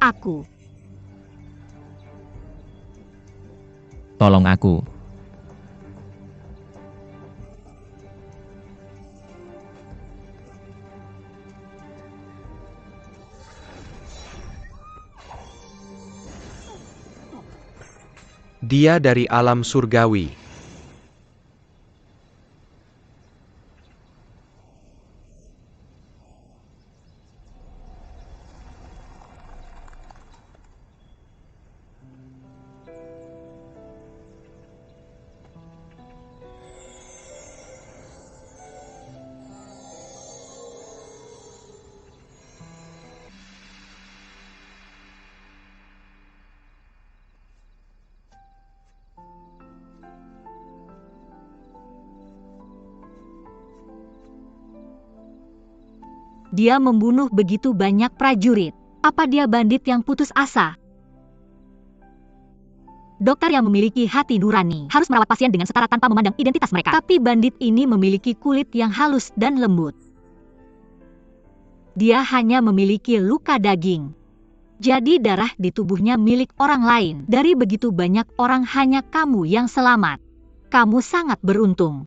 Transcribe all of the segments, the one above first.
aku. Tolong aku. Dia dari alam surgawi. Dia membunuh begitu banyak prajurit. Apa dia bandit yang putus asa? Dokter yang memiliki hati nurani harus merawat pasien dengan setara tanpa memandang identitas mereka. Tapi bandit ini memiliki kulit yang halus dan lembut. Dia hanya memiliki luka daging. Jadi darah di tubuhnya milik orang lain. Dari begitu banyak orang hanya kamu yang selamat. Kamu sangat beruntung.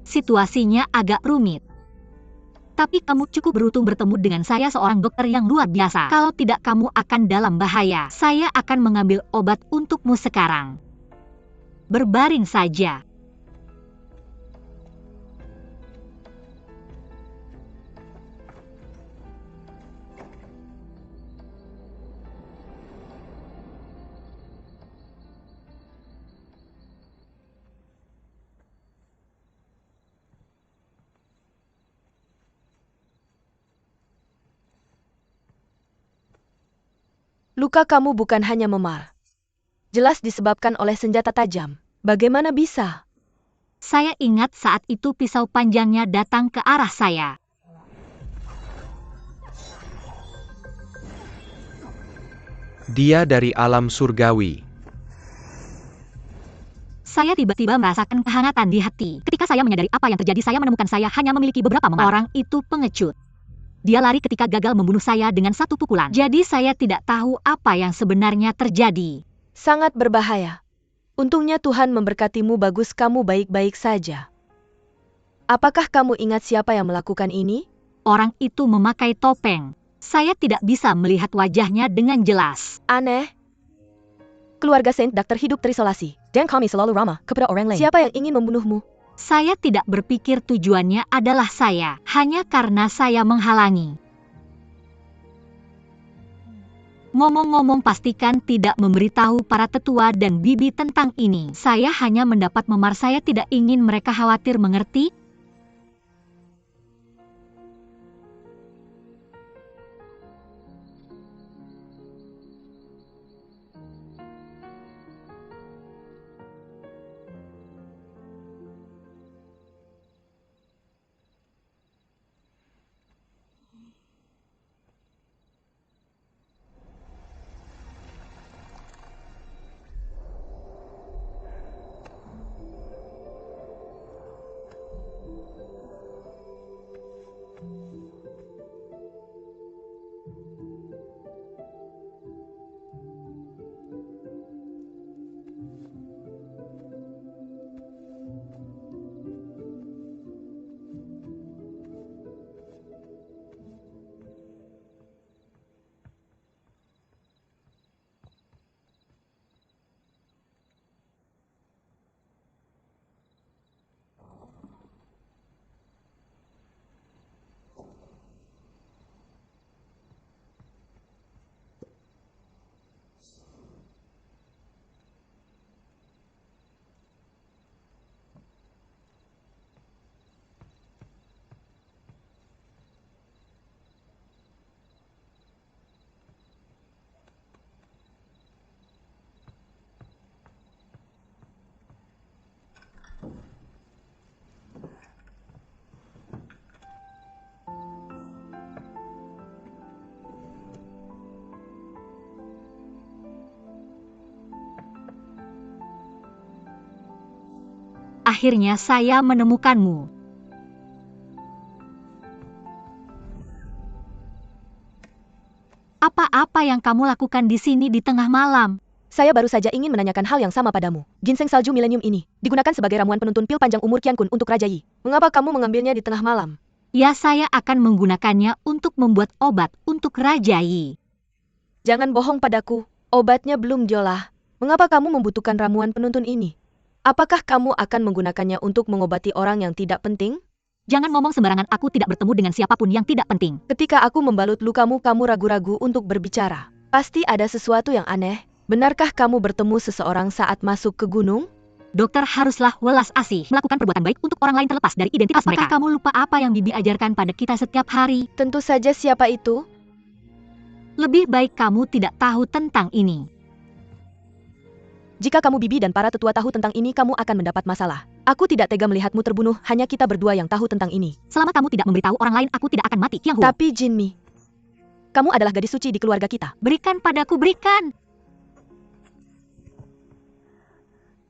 Situasinya agak rumit. Tapi kamu cukup beruntung bertemu dengan saya, seorang dokter yang luar biasa. Kalau tidak, kamu akan dalam bahaya. Saya akan mengambil obat untukmu sekarang. Berbaring saja. Luka kamu bukan hanya memar. Jelas disebabkan oleh senjata tajam. Bagaimana bisa? Saya ingat saat itu pisau panjangnya datang ke arah saya. Dia dari alam surgawi. Saya tiba-tiba merasakan kehangatan di hati. Ketika saya menyadari apa yang terjadi, saya menemukan saya hanya memiliki beberapa memar. Orang itu pengecut. Dia lari ketika gagal membunuh saya dengan satu pukulan. Jadi saya tidak tahu apa yang sebenarnya terjadi. Sangat berbahaya. Untungnya Tuhan memberkatimu, bagus kamu baik-baik saja. Apakah kamu ingat siapa yang melakukan ini? Orang itu memakai topeng. Saya tidak bisa melihat wajahnya dengan jelas. Aneh. Keluarga Saint Dak terhidup terisolasi, dan kami selalu ramah kepada orang lain. Siapa yang ingin membunuhmu? Saya tidak berpikir tujuannya adalah saya, hanya karena saya menghalangi. Ngomong-ngomong, pastikan tidak memberitahu para tetua dan bibi tentang ini. Saya hanya mendapat memar, saya tidak ingin mereka khawatir, mengerti? Akhirnya saya menemukanmu. Apa yang kamu lakukan di sini di tengah malam? Saya baru saja ingin menanyakan hal yang sama padamu. Ginseng salju milenium ini digunakan sebagai ramuan penuntun pil panjang umur Qian Kun untuk Raja Yi. Mengapa kamu mengambilnya di tengah malam? Ya, saya akan menggunakannya untuk membuat obat untuk Raja Yi. Jangan bohong padaku. Obatnya belum jolah. Mengapa kamu membutuhkan ramuan penuntun ini? Apakah kamu akan menggunakannya untuk mengobati orang yang tidak penting? Jangan ngomong sembarangan, aku tidak bertemu dengan siapapun yang tidak penting. Ketika aku membalut lukamu, kamu ragu-ragu untuk berbicara. Pasti ada sesuatu yang aneh. Benarkah kamu bertemu seseorang saat masuk ke gunung? Dokter haruslah welas asih melakukan perbuatan baik untuk orang lain terlepas dari identitas mereka. Apakah kamu lupa apa yang Bibi ajarkan pada kita setiap hari? Tentu saja, siapa itu? Lebih baik kamu tidak tahu tentang ini. Jika kamu Bibi dan para tetua tahu tentang ini, kamu akan mendapat masalah. Aku tidak tega melihatmu terbunuh, hanya kita berdua yang tahu tentang ini. Selama kamu tidak memberitahu orang lain, aku tidak akan mati, Qiang Huo. Tapi Jinmi, kamu adalah gadis suci di keluarga kita. Berikan padaku, berikan.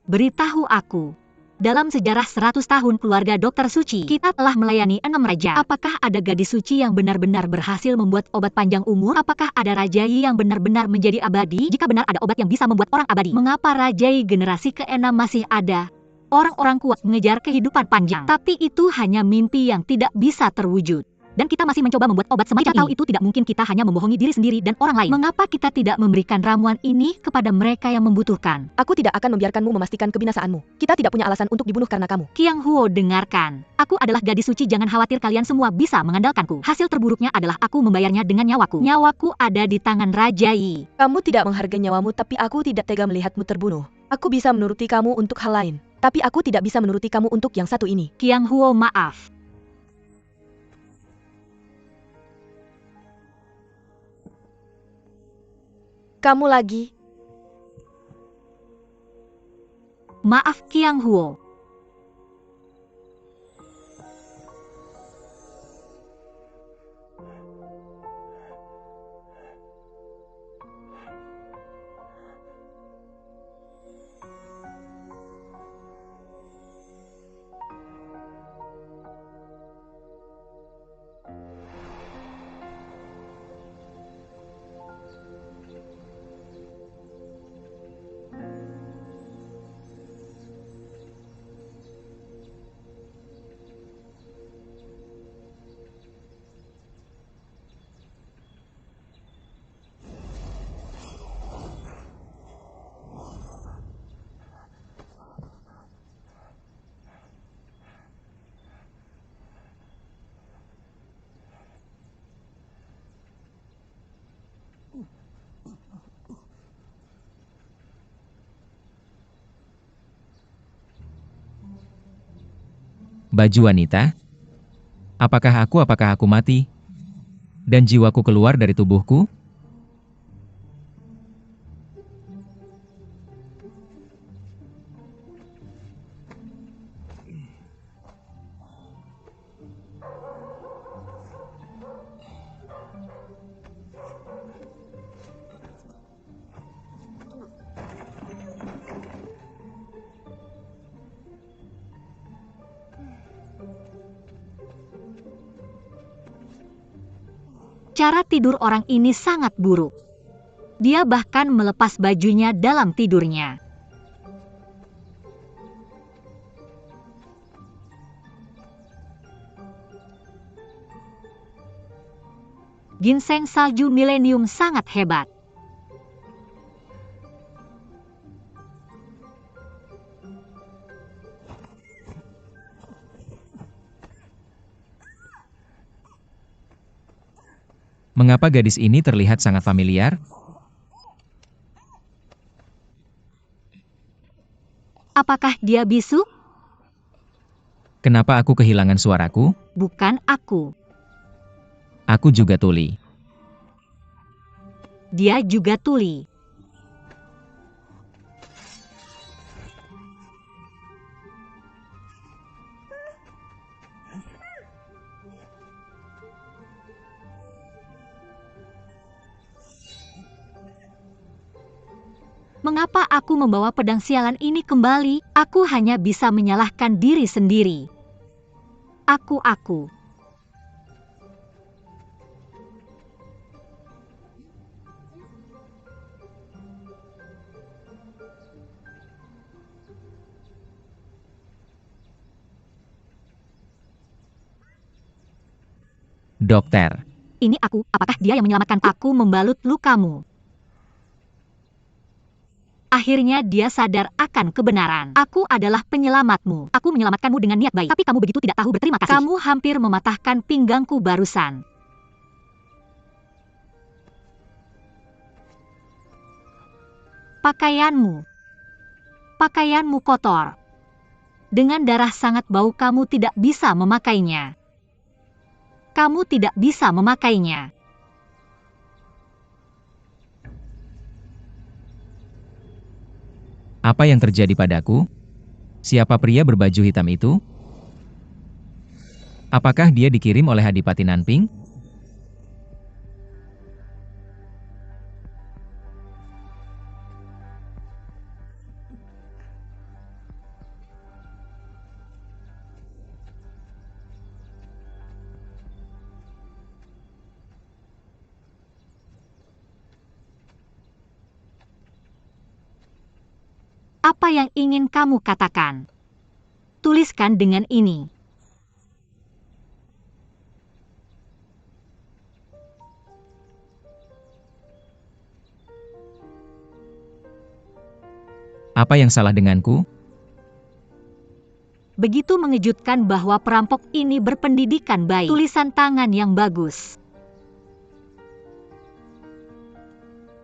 Beritahu aku. Dalam sejarah 100 tahun keluarga Dokter Suci, kita telah melayani 6 raja. Apakah ada gadis suci yang benar-benar berhasil membuat obat panjang umur? Apakah ada Raja Yi yang benar-benar menjadi abadi? Jika benar ada obat yang bisa membuat orang abadi, mengapa Raja Yi generasi ke-6 masih ada? Orang-orang kuat mengejar kehidupan panjang, tapi itu hanya mimpi yang tidak bisa terwujud. Dan kita masih mencoba membuat obat semacam ini. Kita tahu itu tidak mungkin, kita hanya membohongi diri sendiri dan orang lain. Mengapa kita tidak memberikan ramuan ini kepada mereka yang membutuhkan? Aku tidak akan membiarkanmu memastikan kebinasaanmu. Kita tidak punya alasan untuk dibunuh karena kamu. Qiang Huo, dengarkan. Aku adalah gadis suci, jangan khawatir, kalian semua bisa mengandalkanku. Hasil terburuknya adalah aku membayarnya dengan nyawaku. Nyawaku ada di tangan Raja Yi. Kamu tidak menghargai nyawamu, tapi aku tidak tega melihatmu terbunuh. Aku bisa menuruti kamu untuk hal lain, tapi aku tidak bisa menuruti kamu untuk yang satu ini. Qiang Huo, maaf. Kamu lagi. Maaf, Qiang Huo. Baju wanita? Apakah aku mati? Dan jiwaku keluar dari tubuhku? Cara tidur orang ini sangat buruk. Dia bahkan melepas bajunya dalam tidurnya. Ginseng salju milenium sangat hebat. Mengapa gadis ini terlihat sangat familiar? Apakah dia bisu? Kenapa aku kehilangan suaraku? Bukan aku. Aku juga tuli. Dia juga tuli. Mengapa aku membawa pedang sialan ini kembali? Aku hanya bisa menyalahkan diri sendiri. Aku. Dokter, Ini aku, apakah dia yang menyelamatkan aku membalut lukamu? Akhirnya dia sadar akan kebenaran. Aku adalah penyelamatmu. Aku menyelamatkanmu dengan niat baik. Tapi kamu begitu tidak tahu berterima kasih. Kamu hampir mematahkan pinggangku barusan. Pakaianmu kotor. Dengan darah sangat bau kamu tidak bisa memakainya. Kamu tidak bisa memakainya. apa yang terjadi padaku? Siapa pria berbaju hitam itu? Apakah dia dikirim oleh Adipati Nanping? Apa yang ingin kamu katakan? Tuliskan dengan ini. Apa yang salah denganku? Begitu mengejutkan bahwa perampok ini berpendidikan baik. Tulisan tangan yang bagus.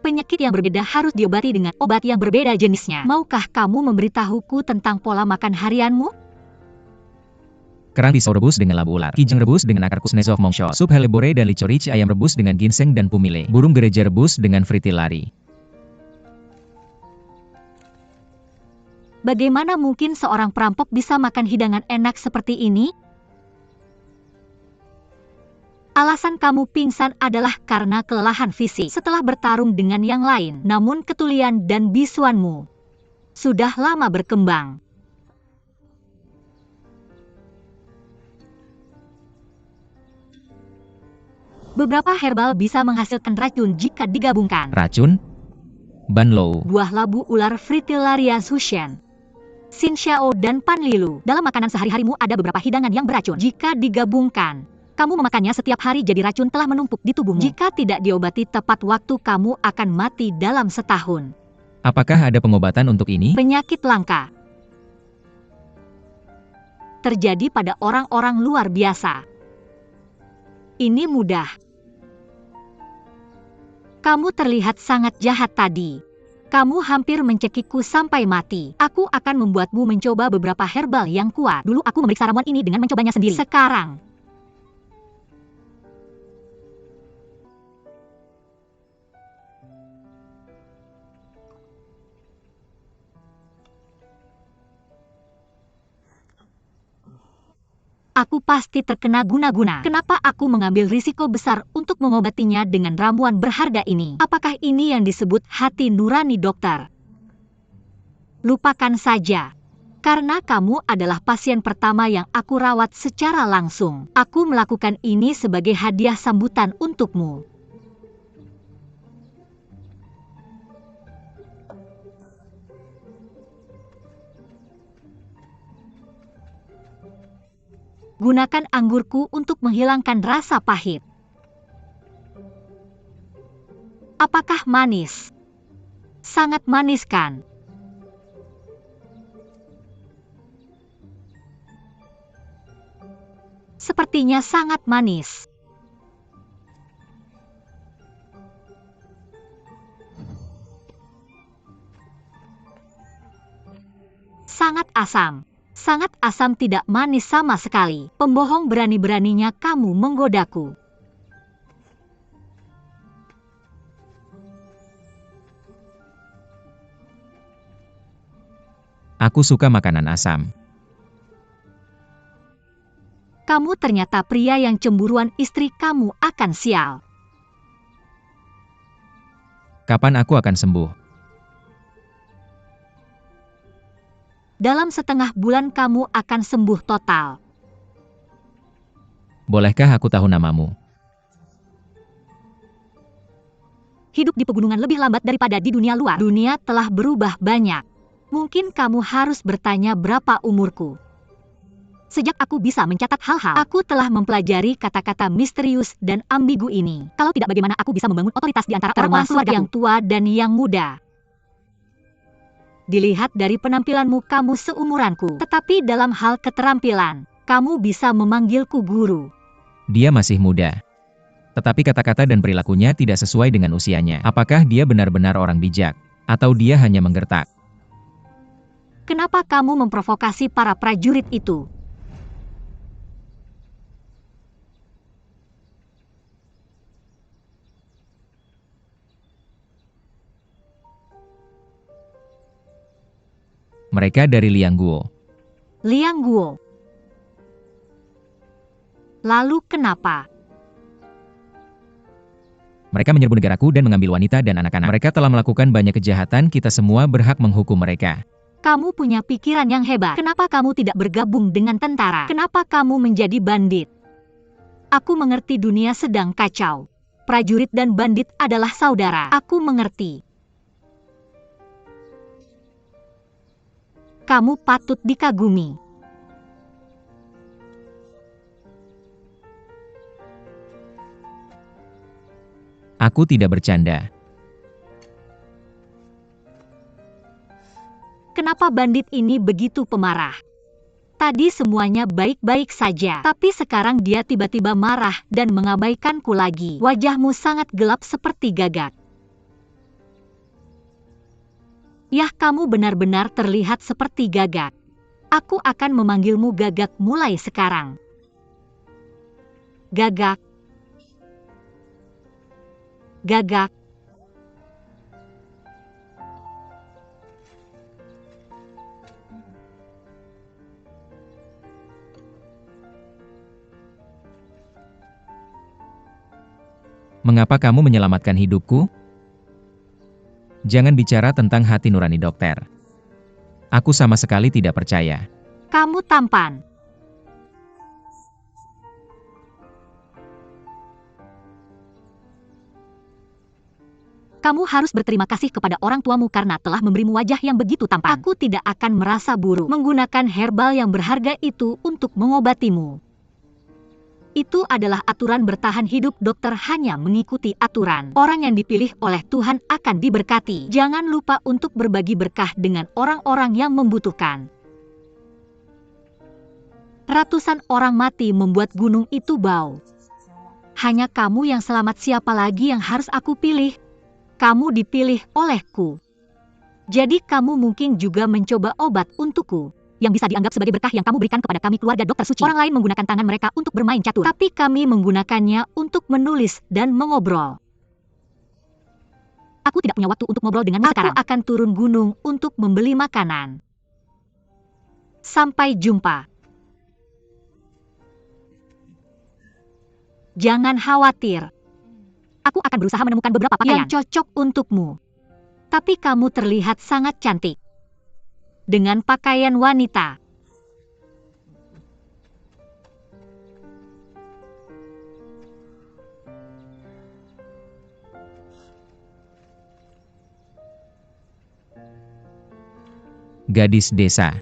Penyakit yang berbeda harus diobati dengan obat yang berbeda jenisnya. Maukah kamu memberitahuku tentang pola makan harianmu? Kerang pisau rebus dengan labu ular, kijang rebus dengan akar kuznetsov mongsho, sup helleboré dan licorice, ayam rebus dengan ginseng dan pumile, burung gereja rebus dengan fritillari. Bagaimana mungkin seorang perampok bisa makan hidangan enak seperti ini? Alasan kamu pingsan adalah karena kelelahan fisik setelah bertarung dengan yang lain. Namun ketulian dan bisuanmu sudah lama berkembang. Beberapa herbal bisa menghasilkan racun jika digabungkan. Racun? Banlou, Buah labu ular Fritillaria sushen, Xinxiao dan panlilu. Dalam makanan sehari-harimu ada beberapa hidangan yang beracun. Jika digabungkan, kamu memakannya setiap hari jadi racun telah menumpuk di tubuhmu. Jika tidak diobati tepat waktu kamu akan mati dalam setahun. apakah ada pengobatan untuk ini? Penyakit langka terjadi pada orang-orang luar biasa. Ini mudah. Kamu terlihat sangat jahat tadi. Kamu hampir mencekikku sampai mati. Aku akan membuatmu mencoba beberapa herbal yang kuat. Dulu aku memeriksa ramuan ini dengan mencobanya sendiri. Sekarang, aku pasti terkena guna-guna. Kenapa aku mengambil risiko besar untuk mengobatinya dengan ramuan berharga ini? Apakah ini yang disebut hati nurani, dokter? Lupakan saja. Karena kamu adalah pasien pertama yang aku rawat secara langsung. Aku melakukan ini sebagai hadiah sambutan untukmu. Gunakan anggurku untuk menghilangkan rasa pahit. Apakah manis? Sangat manis kan? Sepertinya sangat manis. Sangat asam. Sangat asam, tidak manis sama sekali. Pembohong, berani-beraninya kamu menggodaku. Aku suka makanan asam. Kamu ternyata pria yang cemburuan, istri kamu akan sial. Kapan aku akan sembuh? Dalam setengah bulan kamu akan sembuh total. Bolehkah aku tahu namamu? Hidup di pegunungan lebih lambat daripada di dunia luar. Dunia telah berubah banyak. Mungkin kamu harus bertanya berapa umurku. Sejak aku bisa mencatat hal-hal, aku telah mempelajari kata-kata misterius dan ambigu ini. Kalau tidak, bagaimana aku bisa membangun otoritas di antara orang-orang keluargaku yang tua dan yang muda? Dilihat dari penampilanmu, kamu seumuranku. Tetapi dalam hal keterampilan, kamu bisa memanggilku guru. Dia masih muda. Tetapi kata-kata dan perilakunya tidak sesuai dengan usianya. Apakah dia benar-benar orang bijak? Atau dia hanya menggertak? Kenapa kamu memprovokasi para prajurit itu? Mereka dari Liang Guo. Liang Guo. Lalu kenapa? Mereka menyerbu negaraku dan mengambil wanita dan anak-anak. Mereka telah melakukan banyak kejahatan, kita semua berhak menghukum mereka. Kamu punya pikiran yang hebat. Kenapa kamu tidak bergabung dengan tentara? Kenapa kamu menjadi bandit? Aku mengerti dunia sedang kacau. Prajurit dan bandit adalah saudara. Aku mengerti. Kamu patut dikagumi. Aku tidak bercanda. Kenapa bandit ini begitu pemarah? Tadi semuanya baik-baik saja, tapi sekarang dia tiba-tiba marah dan mengabaikanku lagi. Wajahmu sangat gelap seperti gagak. Yah, kamu benar-benar terlihat seperti gagak. Aku akan memanggilmu Gagak mulai sekarang. Gagak. Gagak. Mengapa kamu menyelamatkan hidupku? Jangan bicara tentang hati nurani, dokter. Aku sama sekali tidak percaya. Kamu tampan. Kamu harus berterima kasih kepada orang tuamu karena telah memberimu wajah yang begitu tampan. Aku tidak akan merasa buruk menggunakan herbal yang berharga itu untuk mengobatimu. Itu adalah aturan bertahan hidup. Dokter hanya mengikuti aturan. Orang yang dipilih oleh Tuhan akan diberkati. Jangan lupa untuk berbagi berkah dengan orang-orang yang membutuhkan. Ratusan orang mati membuat gunung itu bau. Hanya kamu yang selamat. Siapa lagi yang harus aku pilih? Kamu dipilih olehku. Jadi kamu mungkin juga mencoba obat untukku, yang bisa dianggap sebagai berkah yang kamu berikan kepada kami, keluarga dokter suci. Orang lain menggunakan tangan mereka untuk bermain catur, tapi kami menggunakannya untuk menulis dan mengobrol. Aku tidak punya waktu untuk ngobrol denganmu sekarang. Aku akan turun gunung untuk membeli makanan. Sampai jumpa. Jangan khawatir. Aku akan berusaha menemukan beberapa pakaian yang cocok untukmu. Tapi kamu terlihat sangat cantik dengan pakaian wanita. Gadis desa.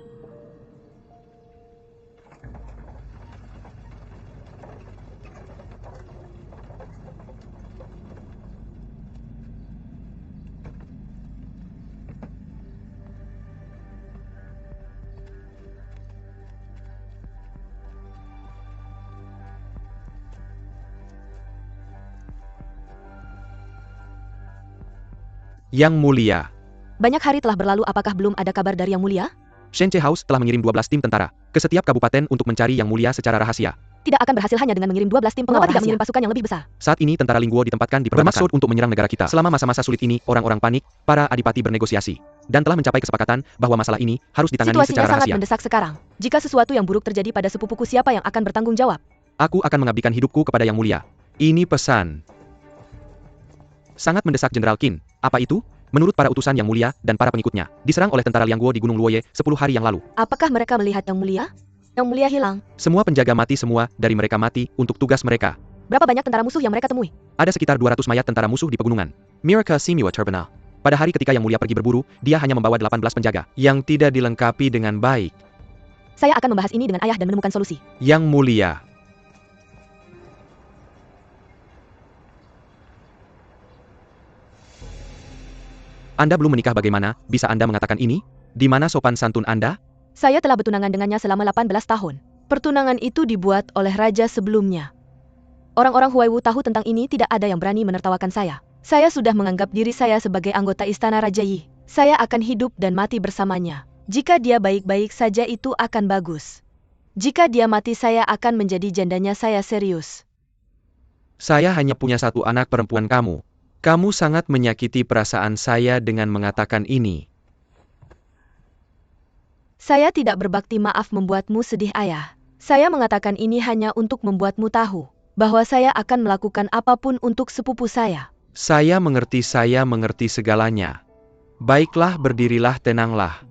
Yang Mulia. Banyak hari telah berlalu, apakah belum ada kabar dari Yang Mulia? Shenche House telah mengirim 12 tim tentara ke setiap kabupaten untuk mencari Yang Mulia secara rahasia. Tidak akan berhasil hanya dengan mengirim 12 tim. Mengapa tidak mengirim pasukan yang lebih besar? Saat ini tentara Lingguo ditempatkan di perbatasan bermaksud untuk menyerang negara kita. Selama masa-masa sulit ini, orang-orang panik, para adipati bernegosiasi, dan telah mencapai kesepakatan bahwa masalah ini harus ditangani Situasinya secara sangat rahasia. mendesak sekarang. Jika sesuatu yang buruk terjadi pada sepupuku, siapa yang akan bertanggung jawab? Aku akan mengabdikan hidupku kepada Yang Mulia. Ini pesan. Sangat mendesak Jenderal Qin. Apa itu? Menurut para utusan Yang Mulia dan para pengikutnya, diserang oleh tentara Liang Guo di Gunung Luoye 10 hari yang lalu. Apakah mereka melihat Yang Mulia? Yang Mulia hilang. Semua penjaga mati, semua dari mereka mati untuk tugas mereka. Berapa banyak tentara musuh yang mereka temui? Ada sekitar 200 mayat tentara musuh di pegunungan. Miraka Simiwa Terminal. Pada hari ketika Yang Mulia pergi berburu, dia hanya membawa 18 penjaga yang tidak dilengkapi dengan baik. Saya akan membahas ini dengan ayah dan menemukan solusi. Yang mulia. Anda belum menikah, bagaimana bisa Anda mengatakan ini? Di mana sopan santun Anda? Saya telah bertunangan dengannya selama 18 tahun. Pertunangan itu dibuat oleh raja sebelumnya. Orang-orang Huaiwu tahu tentang ini, tidak ada yang berani menertawakan saya. Saya sudah menganggap diri saya sebagai anggota istana Raja Yi. Saya akan hidup dan mati bersamanya. Jika dia baik-baik saja itu akan bagus. Jika dia mati saya akan menjadi jandanya, saya serius. Saya hanya punya satu anak perempuan kamu. Kamu sangat menyakiti perasaan saya dengan mengatakan ini. Saya tidak berbakti, maaf membuatmu sedih ayah. Saya mengatakan ini hanya untuk membuatmu tahu bahwa saya akan melakukan apapun untuk sepupu saya. Saya mengerti segalanya. Baiklah, berdirilah, tenanglah.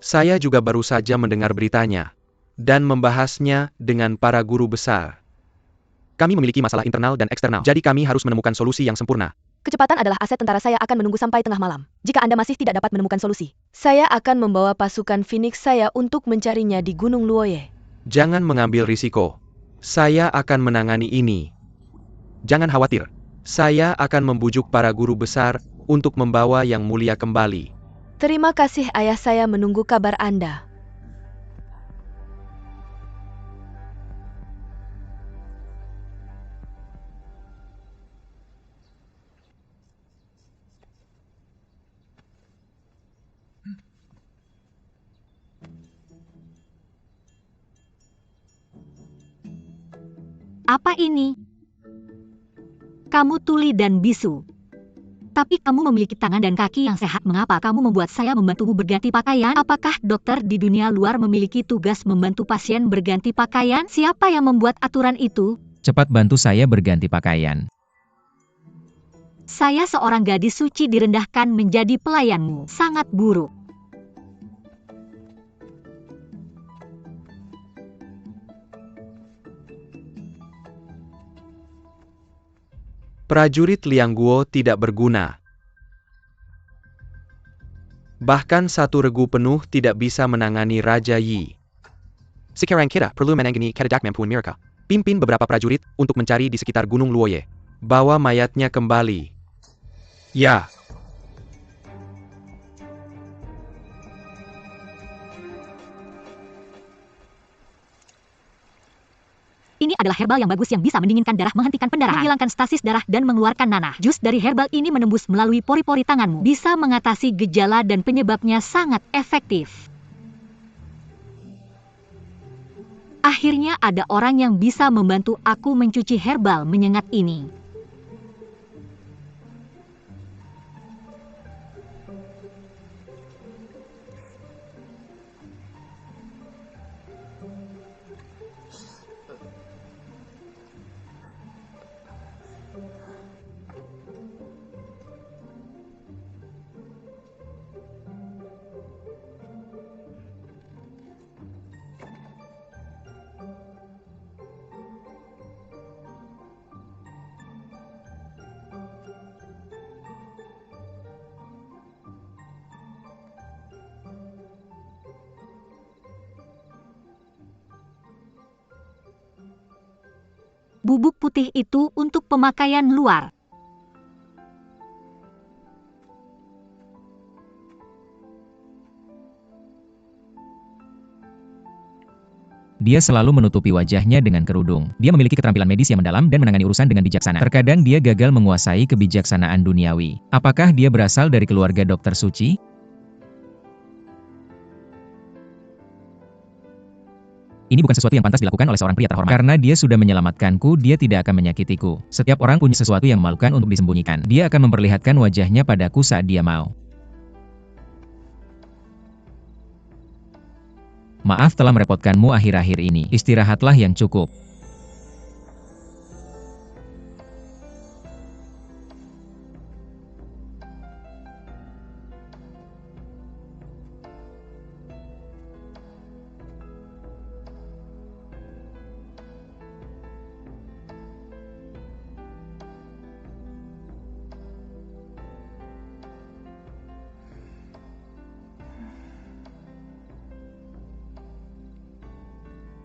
Saya juga baru saja mendengar beritanya dan membahasnya dengan para guru besar. Kami memiliki masalah internal dan eksternal, jadi kami harus menemukan solusi yang sempurna. Kecepatan adalah aset tentara, saya akan menunggu sampai tengah malam. Jika Anda masih tidak dapat menemukan solusi, saya akan membawa pasukan Phoenix saya untuk mencarinya di Gunung Luoye. Jangan mengambil risiko. Saya akan menangani ini. Jangan khawatir. Saya akan membujuk para guru besar untuk membawa Yang Mulia kembali. Terima kasih ayah, saya menunggu kabar Anda. Apa ini? Kamu tuli dan bisu. Tapi kamu memiliki tangan dan kaki yang sehat. Mengapa kamu membuat saya membantumu berganti pakaian? Apakah dokter di dunia luar memiliki tugas membantu pasien berganti pakaian? Siapa yang membuat aturan itu? Cepat bantu saya berganti pakaian. Saya seorang gadis suci direndahkan menjadi pelayanmu. Sangat buruk. Prajurit Liang Guo tidak berguna. Bahkan satu regu penuh tidak bisa menangani Raja Yi. Sekarang kita perlu menangani kedadak mampuan mereka. Pimpin beberapa prajurit untuk mencari di sekitar Gunung Luoye. Bawa mayatnya kembali. Ya. Ini adalah herbal yang bagus yang bisa mendinginkan darah, menghentikan pendarahan, menghilangkan stasis darah, dan mengeluarkan nanah. Jus dari herbal ini menembus melalui pori-pori tanganmu. Bisa mengatasi gejala dan penyebabnya sangat efektif. Akhirnya ada orang yang bisa membantu aku mencuci herbal menyengat ini. Bubuk putih itu untuk pemakaian luar. Dia selalu menutupi wajahnya dengan kerudung. Dia memiliki keterampilan medis yang mendalam dan menangani urusan dengan bijaksana. Terkadang dia gagal menguasai kebijaksanaan duniawi. Apakah dia berasal dari keluarga dokter suci? Ini bukan sesuatu yang pantas dilakukan oleh seorang pria terhormat. Karena dia sudah menyelamatkanku, dia tidak akan menyakitiku. Setiap orang punya sesuatu yang memalukan untuk disembunyikan. Dia akan memperlihatkan wajahnya padaku saat dia mau. Maaf telah merepotkanmu akhir-akhir ini. Istirahatlah yang cukup.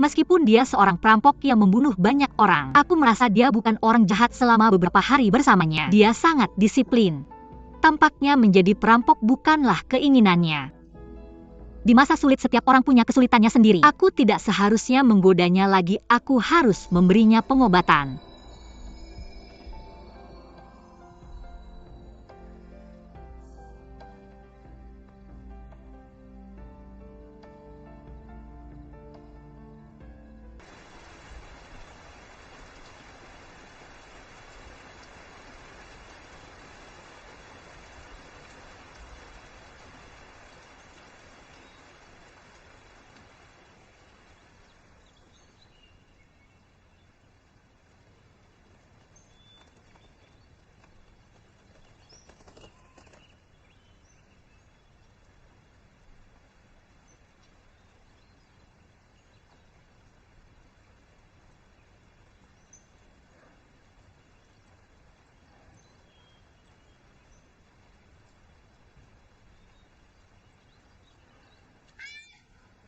Meskipun dia seorang perampok yang membunuh banyak orang, aku merasa dia bukan orang jahat selama beberapa hari bersamanya. Dia sangat disiplin. Tampaknya menjadi perampok bukanlah keinginannya. Di masa sulit setiap orang punya kesulitannya sendiri. Aku tidak seharusnya menggodanya lagi, aku harus memberinya pengobatan.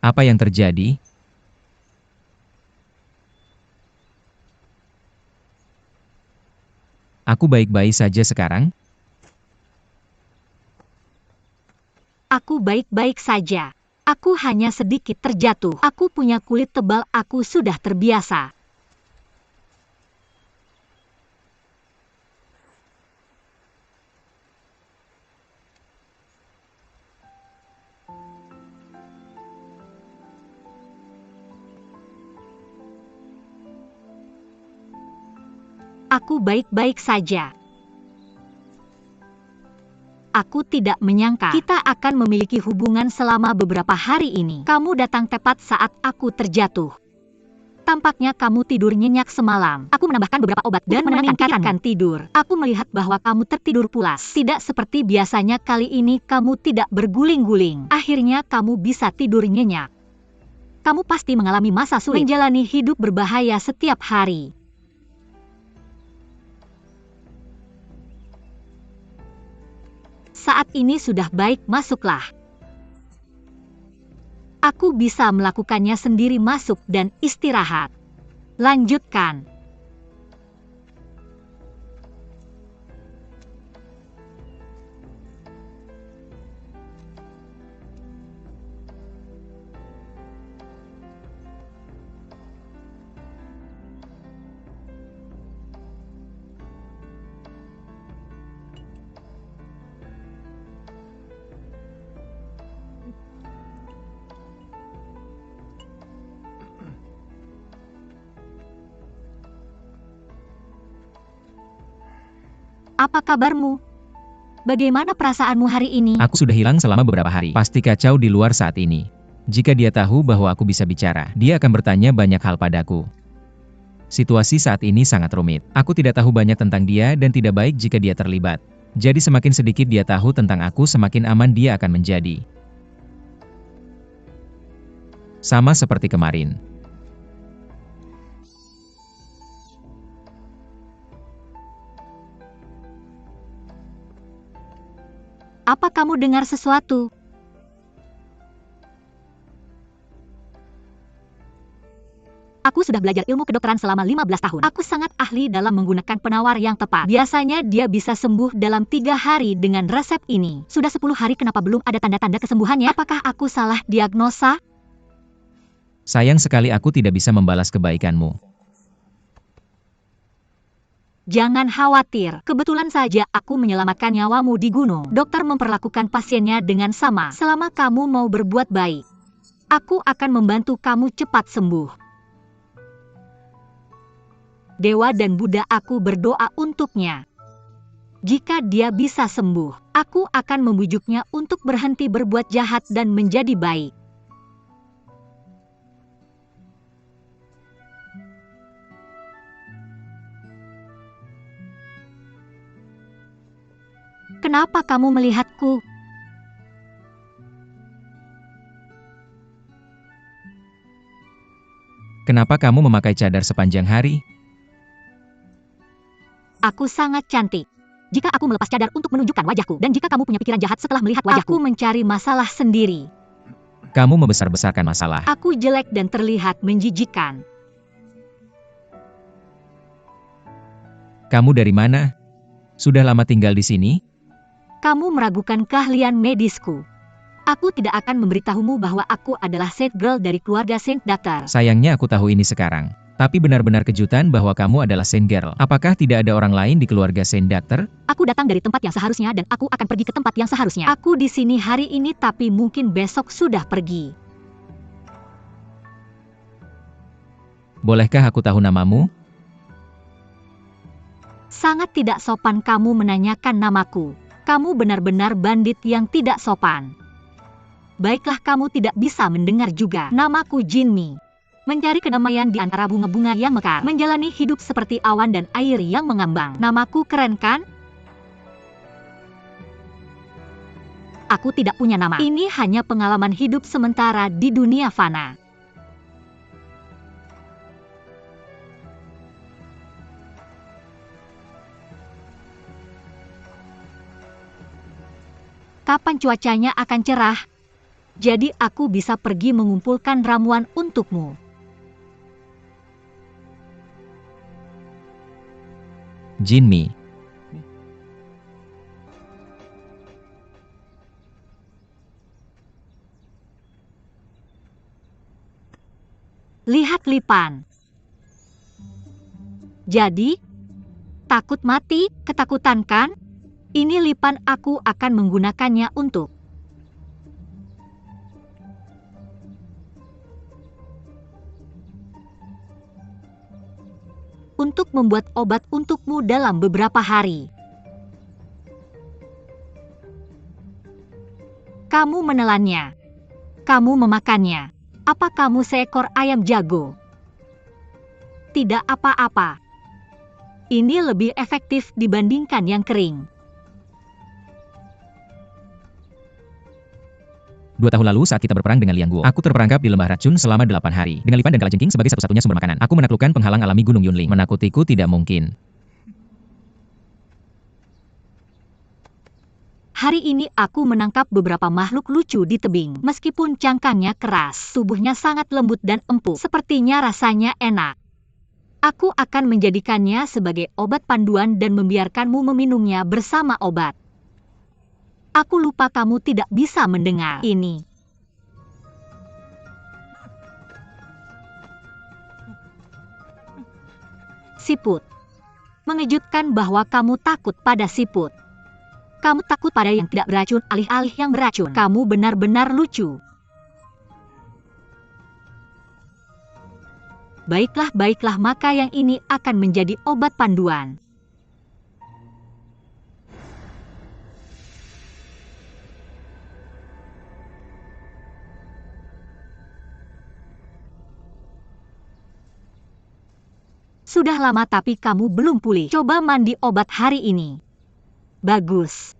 Apa yang terjadi? Aku baik-baik saja sekarang. Aku baik-baik saja. Aku hanya sedikit terjatuh. Aku punya kulit tebal, aku sudah terbiasa. Aku baik-baik saja. Aku tidak menyangka kita akan memiliki hubungan selama beberapa hari ini. Kamu datang tepat saat aku terjatuh. Tampaknya kamu tidur nyenyak semalam. Aku menambahkan beberapa obat dan meningkatkan tidur. Aku melihat bahwa kamu tertidur pulas. Tidak seperti biasanya, kali ini kamu tidak berguling-guling. Akhirnya kamu bisa tidur nyenyak. Kamu pasti mengalami masa sulit, menjalani hidup berbahaya setiap hari. Saat ini sudah baik, masuklah. Aku bisa melakukannya sendiri, masuk dan istirahat. Lanjutkan. Apa kabarmu? Bagaimana perasaanmu hari ini? Aku sudah hilang selama beberapa hari. Pasti kacau di luar saat ini. Jika dia tahu bahwa aku bisa bicara, dia akan bertanya banyak hal padaku. Situasi saat ini sangat rumit. Aku tidak tahu banyak tentang dia dan tidak baik jika dia terlibat. Jadi semakin sedikit dia tahu tentang aku, semakin aman dia akan menjadi. Sama seperti kemarin. Apa kamu dengar sesuatu? Aku sudah belajar ilmu kedokteran selama 15 tahun. Aku sangat ahli dalam menggunakan penawar yang tepat. Biasanya dia bisa sembuh dalam 3 hari dengan resep ini. Sudah 10 hari, kenapa belum ada tanda-tanda kesembuhannya? Apakah aku salah diagnosa? Sayang sekali aku tidak bisa membalas kebaikanmu. Jangan khawatir, kebetulan saja aku menyelamatkan nyawamu di gunung. Dokter memperlakukan pasiennya dengan sama. Selama kamu mau berbuat baik, aku akan membantu kamu cepat sembuh. Dewa dan Buddha, aku berdoa untuknya. Jika dia bisa sembuh, aku akan membujuknya untuk berhenti berbuat jahat dan menjadi baik. Kenapa kamu melihatku? Kenapa kamu memakai cadar sepanjang hari? Aku sangat cantik. Jika aku melepas cadar untuk menunjukkan wajahku, dan jika kamu punya pikiran jahat setelah melihat wajahku, aku mencari masalah sendiri. Kamu membesar-besarkan masalah. Aku jelek dan terlihat menjijikkan. Kamu dari mana? Sudah lama tinggal di sini? Kamu meragukan keahlian medisku. Aku tidak akan memberitahumu bahwa aku adalah Saint Girl dari keluarga Saint Doctor. Sayangnya aku tahu ini sekarang. Tapi benar-benar kejutan bahwa kamu adalah Saint Girl. Apakah tidak ada orang lain di keluarga Saint Doctor? Aku datang dari tempat yang seharusnya dan aku akan pergi ke tempat yang seharusnya. Aku di sini hari ini tapi mungkin besok sudah pergi. Bolehkah aku tahu namamu? Sangat tidak sopan kamu menanyakan namaku. Kamu benar-benar bandit yang tidak sopan. Baiklah, kamu tidak bisa mendengar juga. Namaku Jinmi. Mencari kedamaian di antara bunga-bunga yang mekar. Menjalani hidup seperti awan dan air yang mengambang. Namaku keren kan? Aku tidak punya nama. Ini hanya pengalaman hidup sementara di dunia fana. Kapan cuacanya akan cerah? Jadi aku bisa pergi mengumpulkan ramuan untukmu. Jinmi. Lihat lipan. Jadi, takut mati, ketakutan kan? Ini lipan, aku akan menggunakannya untuk membuat obat untukmu dalam beberapa hari. Kamu menelannya. Kamu memakannya. Apa kamu seekor ayam jago? Tidak apa-apa. Ini lebih efektif dibandingkan yang kering. 2 tahun lalu saat kita berperang dengan Liang Guo, aku terperangkap di lembah racun selama 8 hari. Dengan lipan dan kalajengking sebagai satu-satunya sumber makanan, aku menaklukkan penghalang alami Gunung Yunling. Menakutiku tidak mungkin. Hari ini aku menangkap beberapa makhluk lucu di tebing. Meskipun cangkangnya keras, tubuhnya sangat lembut dan empuk. Sepertinya rasanya enak. Aku akan menjadikannya sebagai obat panduan dan membiarkanmu meminumnya bersama obat. Aku lupa kamu tidak bisa mendengar ini. Siput. Mengejutkan bahwa kamu takut pada siput. Kamu takut pada yang tidak beracun alih-alih yang beracun. Kamu benar-benar lucu. Baiklah, maka yang ini akan menjadi obat panduan. Sudah lama tapi kamu belum pulih. Coba mandi obat hari ini. Bagus.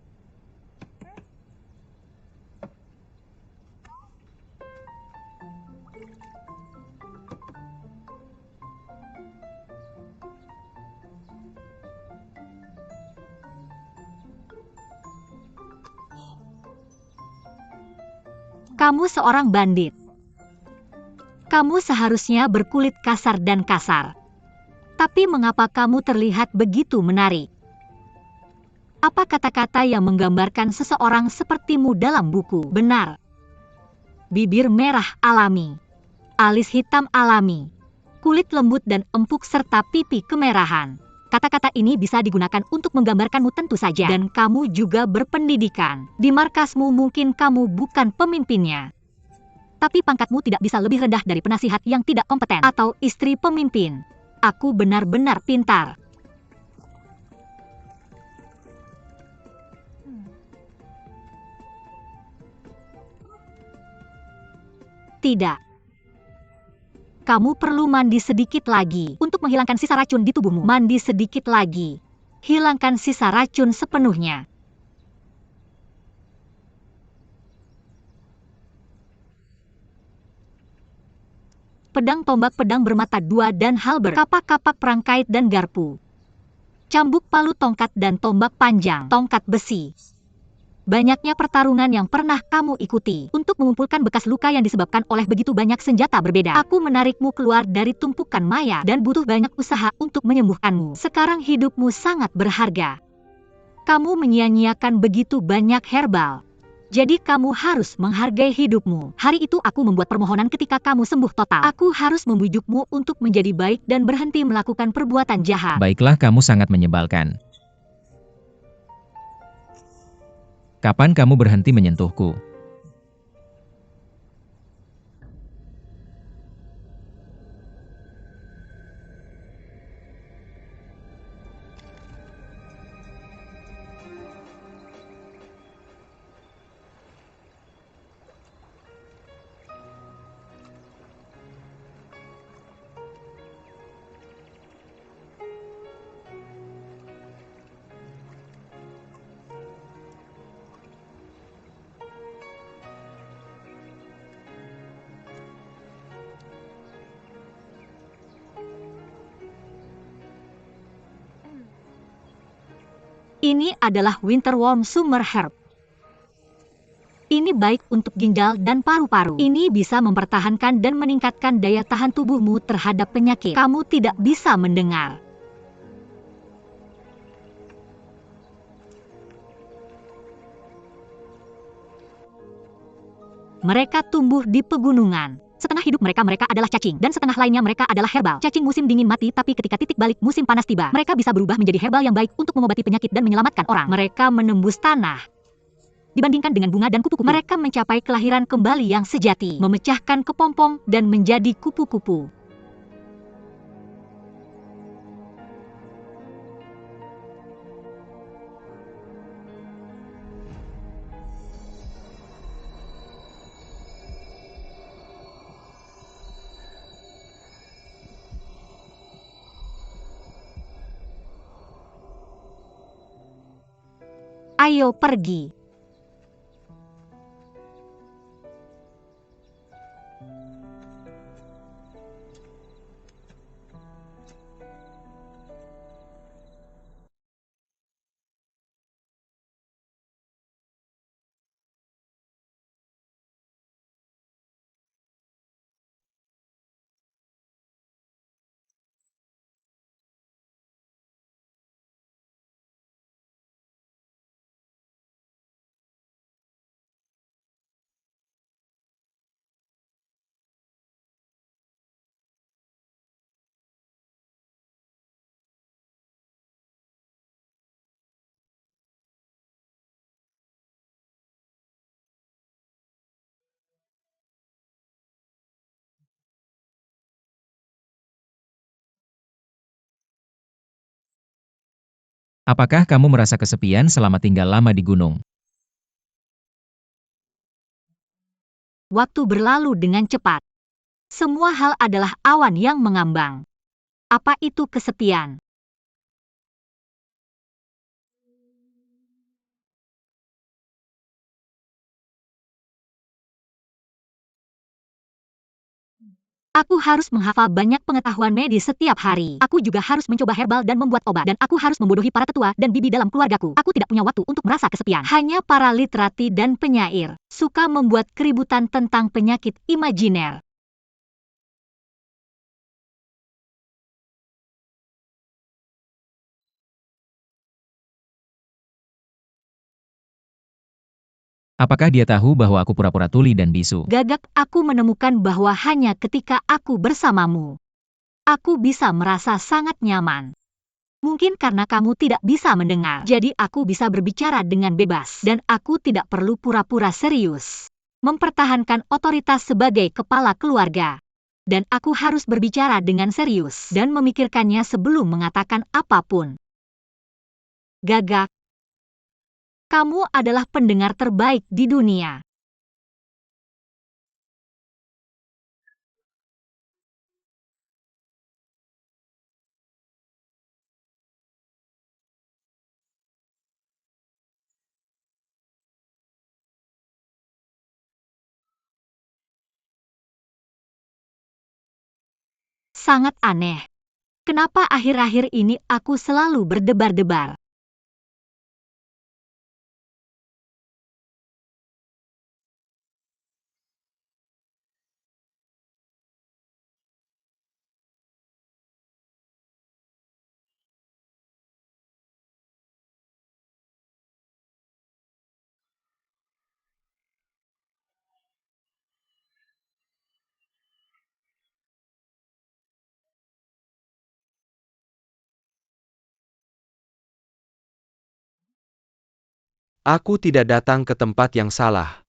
Kamu seorang bandit. Kamu seharusnya berkulit kasar dan kasar. Tapi mengapa kamu terlihat begitu menarik? Apa kata-kata yang menggambarkan seseorang sepertimu dalam buku? Benar. Bibir merah alami. Alis hitam alami. Kulit lembut dan empuk serta pipi kemerahan. Kata-kata ini bisa digunakan untuk menggambarkanmu tentu saja. Dan kamu juga berpendidikan. Di markasmu mungkin kamu bukan pemimpinnya. Tapi pangkatmu tidak bisa lebih rendah dari penasihat yang tidak kompeten atau istri pemimpin. Aku benar-benar pintar. Tidak. Kamu perlu mandi sedikit lagi untuk menghilangkan sisa racun di tubuhmu. Mandi sedikit lagi. Hilangkan sisa racun sepenuhnya. Pedang tombak, pedang bermata dua dan halber, kapak-kapak perang kait dan garpu. Cambuk palu tongkat dan tombak panjang, tongkat besi. Banyaknya pertarungan yang pernah kamu ikuti untuk mengumpulkan bekas luka yang disebabkan oleh begitu banyak senjata berbeda. Aku menarikmu keluar dari tumpukan maya dan butuh banyak usaha untuk menyembuhkanmu. Sekarang hidupmu sangat berharga. Kamu menyia-nyiakan begitu banyak herbal. Jadi kamu harus menghargai hidupmu. Hari itu aku membuat permohonan ketika kamu sembuh total. Aku harus membujukmu untuk menjadi baik dan berhenti melakukan perbuatan jahat. Baiklah, kamu sangat menyebalkan. Kapan kamu berhenti menyentuhku? Ini adalah Winterworm Summer Herb. Ini baik untuk ginjal dan paru-paru. Ini bisa mempertahankan dan meningkatkan daya tahan tubuhmu terhadap penyakit. Kamu tidak bisa mendengar. Mereka tumbuh di pegunungan. Setengah hidup mereka adalah cacing, dan setengah lainnya mereka adalah herbal. Cacing musim dingin mati, tapi ketika titik balik musim panas tiba, mereka bisa berubah menjadi herbal yang baik untuk mengobati penyakit dan menyelamatkan orang. Mereka menembus tanah. Dibandingkan dengan bunga dan kupu-kupu, mereka mencapai kelahiran kembali yang sejati, memecahkan kepompong dan menjadi kupu-kupu. Ayo pergi. Apakah kamu merasa kesepian selama tinggal lama di gunung? Waktu berlalu dengan cepat. Semua hal adalah awan yang mengambang. Apa itu kesepian? Aku harus menghafal banyak pengetahuan medis setiap hari. Aku juga harus mencoba herbal dan membuat obat. Dan aku harus membodohi para tetua dan bibi dalam keluargaku. Aku tidak punya waktu untuk merasa kesepian. Hanya para literati dan penyair suka membuat keributan tentang penyakit imajiner. Apakah dia tahu bahwa aku pura-pura tuli dan bisu? Gagak, aku menemukan bahwa hanya ketika aku bersamamu, aku bisa merasa sangat nyaman. Mungkin karena kamu tidak bisa mendengar, jadi aku bisa berbicara dengan bebas. Dan aku tidak perlu pura-pura serius. Mempertahankan otoritas sebagai kepala keluarga. Dan aku harus berbicara dengan serius dan memikirkannya sebelum mengatakan apapun. Gagak, kamu adalah pendengar terbaik di dunia. Sangat aneh. Kenapa akhir-akhir ini aku selalu berdebar-debar? Aku tidak datang ke tempat yang salah.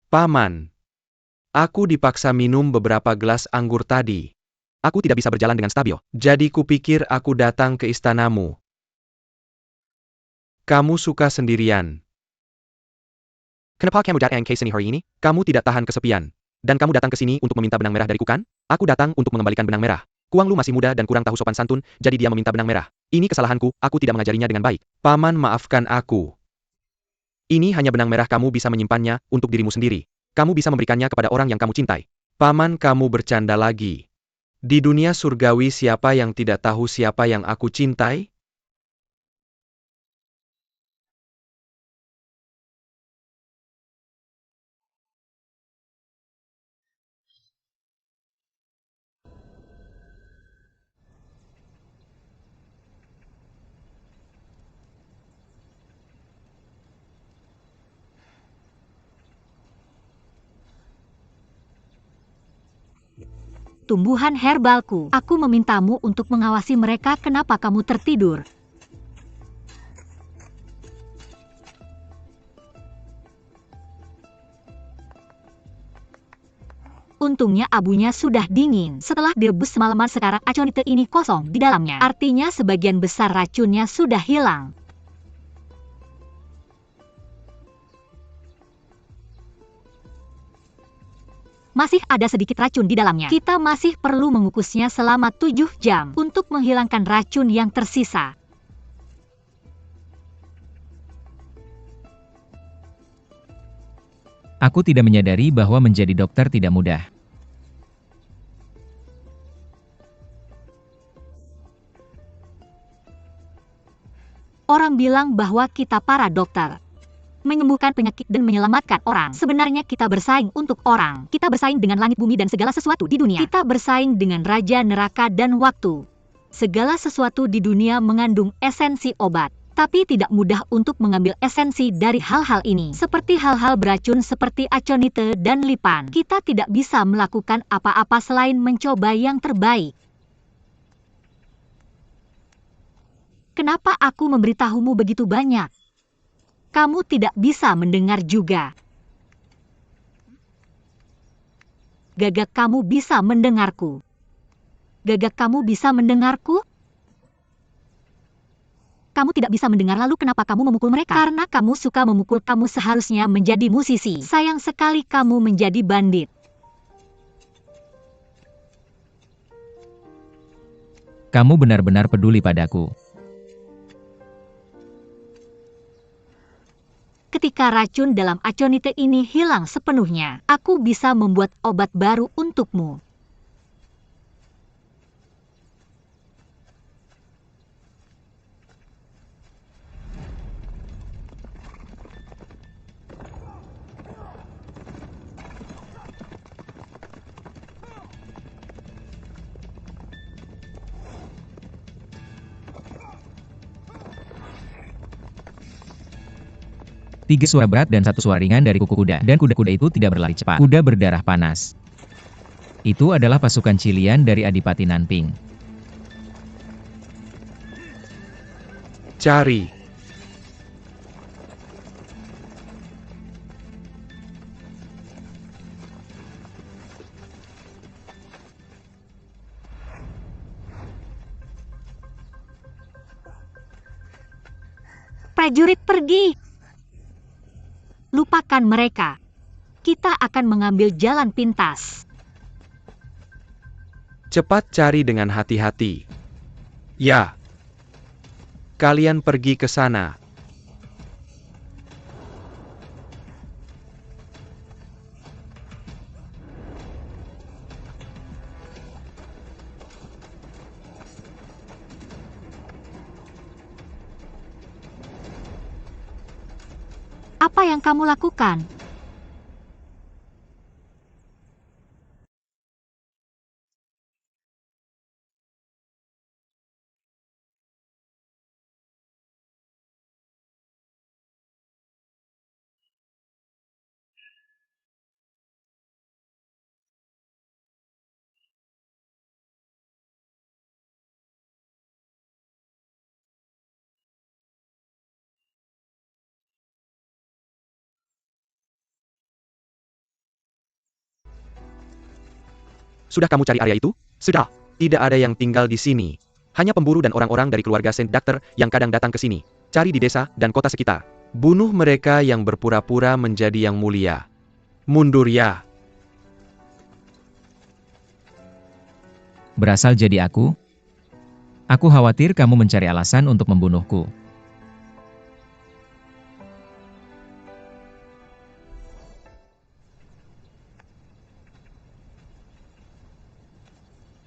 Paman, aku dipaksa minum beberapa gelas anggur tadi. Aku tidak bisa berjalan dengan stabil, jadi kupikir aku datang ke istanamu. Kamu suka sendirian. Kenapa kamu datang ke sini hari ini? Kamu tidak tahan kesepian. Dan kamu datang ke sini untuk meminta benang merah dariku kan? Aku datang untuk mengembalikan benang merah. Kuang Lu masih muda dan kurang tahu sopan santun, jadi dia meminta benang merah. Ini kesalahanku, aku tidak mengajarinya dengan baik. Paman, maafkan aku. Ini hanya benang merah, kamu bisa menyimpannya untuk dirimu sendiri. Kamu bisa memberikannya kepada orang yang kamu cintai. Paman, kamu bercanda lagi. Di dunia surgawi siapa yang tidak tahu siapa yang aku cintai? Tumbuhan herbalku, aku memintamu untuk mengawasi mereka. Kenapa kamu tertidur? Untungnya abunya sudah dingin. Setelah direbus semalaman, sekarang aconite ini kosong di dalamnya. Artinya sebagian besar racunnya sudah hilang. Masih ada sedikit racun di dalamnya. Kita masih perlu mengukusnya selama 7 jam untuk menghilangkan racun yang tersisa. Aku tidak menyadari bahwa menjadi dokter tidak mudah. Orang bilang bahwa kita para dokter menyembuhkan penyakit dan menyelamatkan orang. Sebenarnya kita bersaing untuk orang. Kita bersaing dengan langit bumi dan segala sesuatu di dunia. Kita bersaing dengan raja neraka dan waktu. Segala sesuatu di dunia mengandung esensi obat. Tapi tidak mudah untuk mengambil esensi dari hal-hal ini. Seperti hal-hal beracun seperti aconite dan lipan. Kita tidak bisa melakukan apa-apa selain mencoba yang terbaik. Kenapa aku memberitahumu begitu banyak? Kamu tidak bisa mendengar juga. Gagak, kamu bisa mendengarku. Gagak, kamu bisa mendengarku? Kamu tidak bisa mendengar, lalu kenapa kamu memukul mereka? Karena kamu suka memukul. Kamu seharusnya menjadi musisi. Sayang sekali kamu menjadi bandit. Kamu benar-benar peduli padaku. Ketika racun dalam aconite ini hilang sepenuhnya, aku bisa membuat obat baru untukmu. Tiga suara berat dan satu suara ringan dari kuku kuda, dan kuda-kuda itu tidak berlari cepat. Kuda berdarah panas. Itu adalah pasukan Cilian dari Adipati Nanping. Cari. Prajurit, pergi. Lupakan mereka. Kita akan mengambil jalan pintas. Cepat cari dengan hati-hati. Ya. Kalian pergi ke sana. Apa yang kamu lakukan? Sudah kamu cari area itu? Sudah. Tidak ada yang tinggal di sini. Hanya pemburu dan orang-orang dari keluarga Saint Doctor yang kadang datang ke sini. Cari di desa dan kota sekitar. Bunuh mereka yang berpura-pura menjadi yang mulia. Mundur ya. Berasal jadi aku? Aku khawatir kamu mencari alasan untuk membunuhku.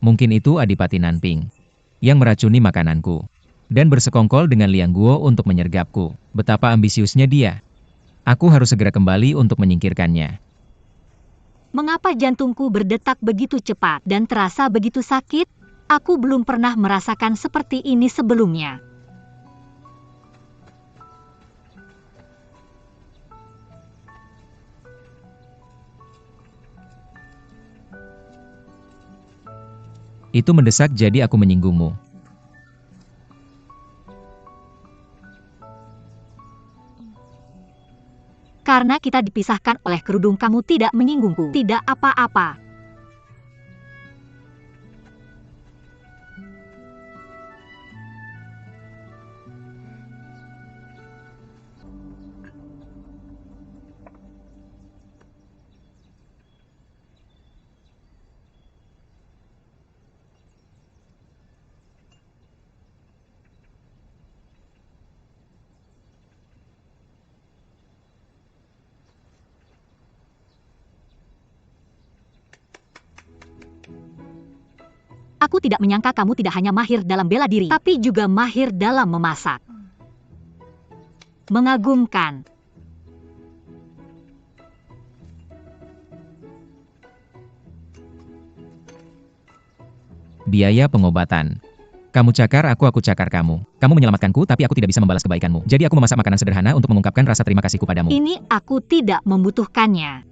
Mungkin itu Adipati Nanping yang meracuni makananku dan bersekongkol dengan Liang Guo untuk menyergapku. Betapa ambisiusnya dia. Aku harus segera kembali untuk menyingkirkannya. Mengapa jantungku berdetak begitu cepat dan terasa begitu sakit? Aku belum pernah merasakan seperti ini sebelumnya. Itu mendesak jadi aku menyinggungmu. Karena kita dipisahkan oleh kerudung, kamu tidak menyinggungku. Tidak apa-apa. Aku tidak menyangka kamu tidak hanya mahir dalam bela diri, tapi juga mahir dalam memasak. Mengagumkan. Biaya pengobatan. Kamu cakar aku cakar kamu. Kamu menyelamatkanku tapi aku tidak bisa membalas kebaikanmu. Jadi aku memasak makanan sederhana untuk mengungkapkan rasa terima kasihku padamu. Ini aku tidak membutuhkannya.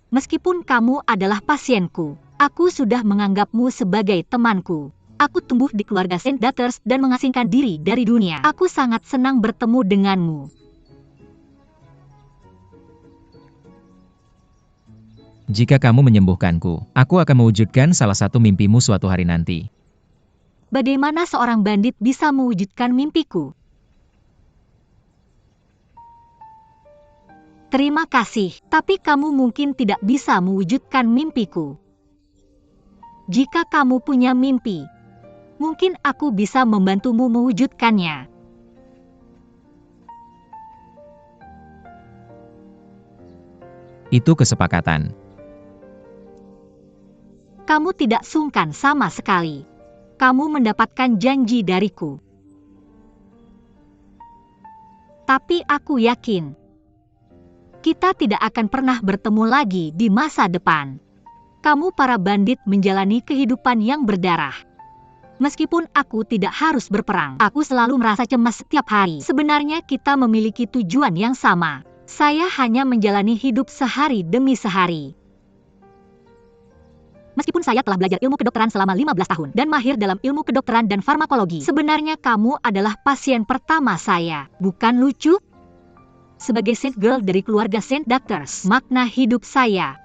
Meskipun kamu adalah pasienku, aku sudah menganggapmu sebagai temanku. Aku tumbuh di keluarga Saint Doctors dan mengasingkan diri dari dunia. Aku sangat senang bertemu denganmu. Jika kamu menyembuhkanku, aku akan mewujudkan salah satu mimpimu suatu hari nanti. Bagaimana seorang bandit bisa mewujudkan mimpiku? Terima kasih, tapi kamu mungkin tidak bisa mewujudkan mimpiku. Jika kamu punya mimpi, mungkin aku bisa membantumu mewujudkannya. Itu kesepakatan. Kamu tidak sungkan sama sekali. Kamu mendapatkan janji dariku. Tapi aku yakin, kita tidak akan pernah bertemu lagi di masa depan. Kamu para bandit menjalani kehidupan yang berdarah. Meskipun aku tidak harus berperang, aku selalu merasa cemas setiap hari. Sebenarnya kita memiliki tujuan yang sama. Saya hanya menjalani hidup sehari demi sehari. Meskipun saya telah belajar ilmu kedokteran selama 15 tahun dan mahir dalam ilmu kedokteran dan farmakologi, sebenarnya kamu adalah pasien pertama saya. Bukan lucu? Sebagai Saint Girl dari keluarga Saint Doctors, makna hidup saya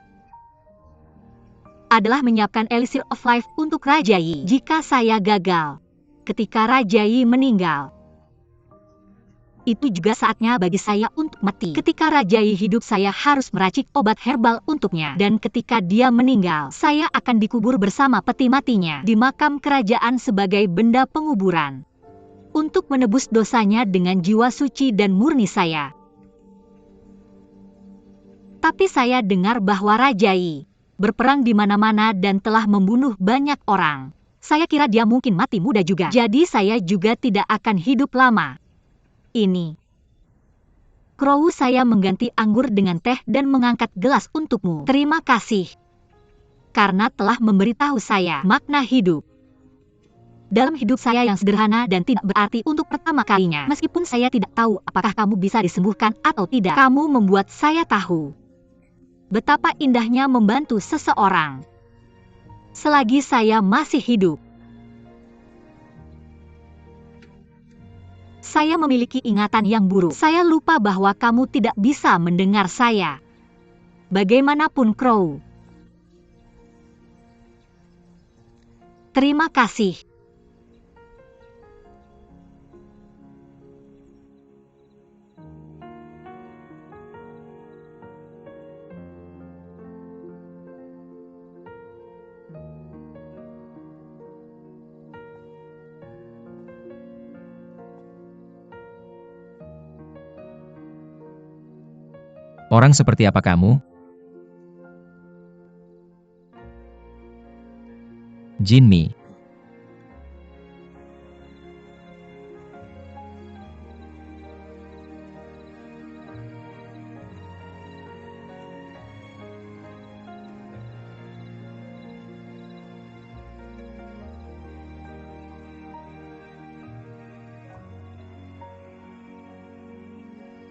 adalah menyiapkan Elixir of Life untuk Raja Yi. Jika saya gagal, ketika Raja Yi meninggal, itu juga saatnya bagi saya untuk mati. Ketika Raja Yi hidup, saya harus meracik obat herbal untuknya. Dan ketika dia meninggal, saya akan dikubur bersama peti matinya di makam kerajaan sebagai benda penguburan. Untuk menebus dosanya dengan jiwa suci dan murni saya. Tapi saya dengar bahwa Raja Yi berperang di mana-mana dan telah membunuh banyak orang. Saya kira dia mungkin mati muda juga. Jadi saya juga tidak akan hidup lama. Ini. Crow, saya mengganti anggur dengan teh dan mengangkat gelas untukmu. Terima kasih. Karena telah memberitahu saya makna hidup. Dalam hidup saya yang sederhana dan tidak berarti untuk pertama kalinya. Meskipun saya tidak tahu apakah kamu bisa disembuhkan atau tidak. Kamu membuat saya tahu betapa indahnya membantu seseorang. Selagi saya masih hidup. Saya memiliki ingatan yang buruk. Saya lupa bahwa kamu tidak bisa mendengar saya. Bagaimanapun Crow, Terima kasih. Orang seperti apa kamu? Jinmi.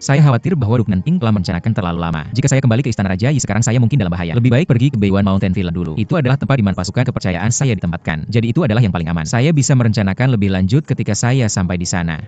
Saya khawatir bahwa Duk Nanting telah merencanakan terlalu lama. Jika saya kembali ke Istana Raja Yi sekarang saya mungkin dalam bahaya. Lebih baik pergi ke Beiwan Mountain Villa dulu. Itu adalah tempat di mana pasukan kepercayaan saya ditempatkan. Jadi itu adalah yang paling aman. Saya bisa merencanakan lebih lanjut ketika saya sampai di sana.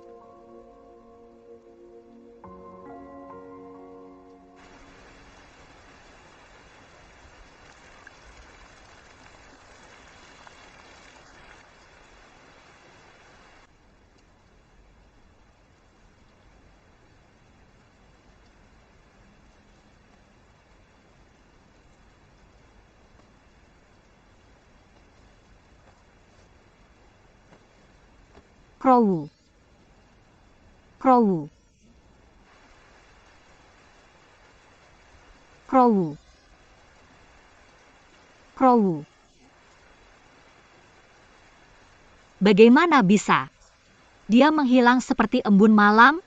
Crowu. Crowu. Crowu. Crowu. Bagaimana bisa? Dia menghilang seperti embun malam?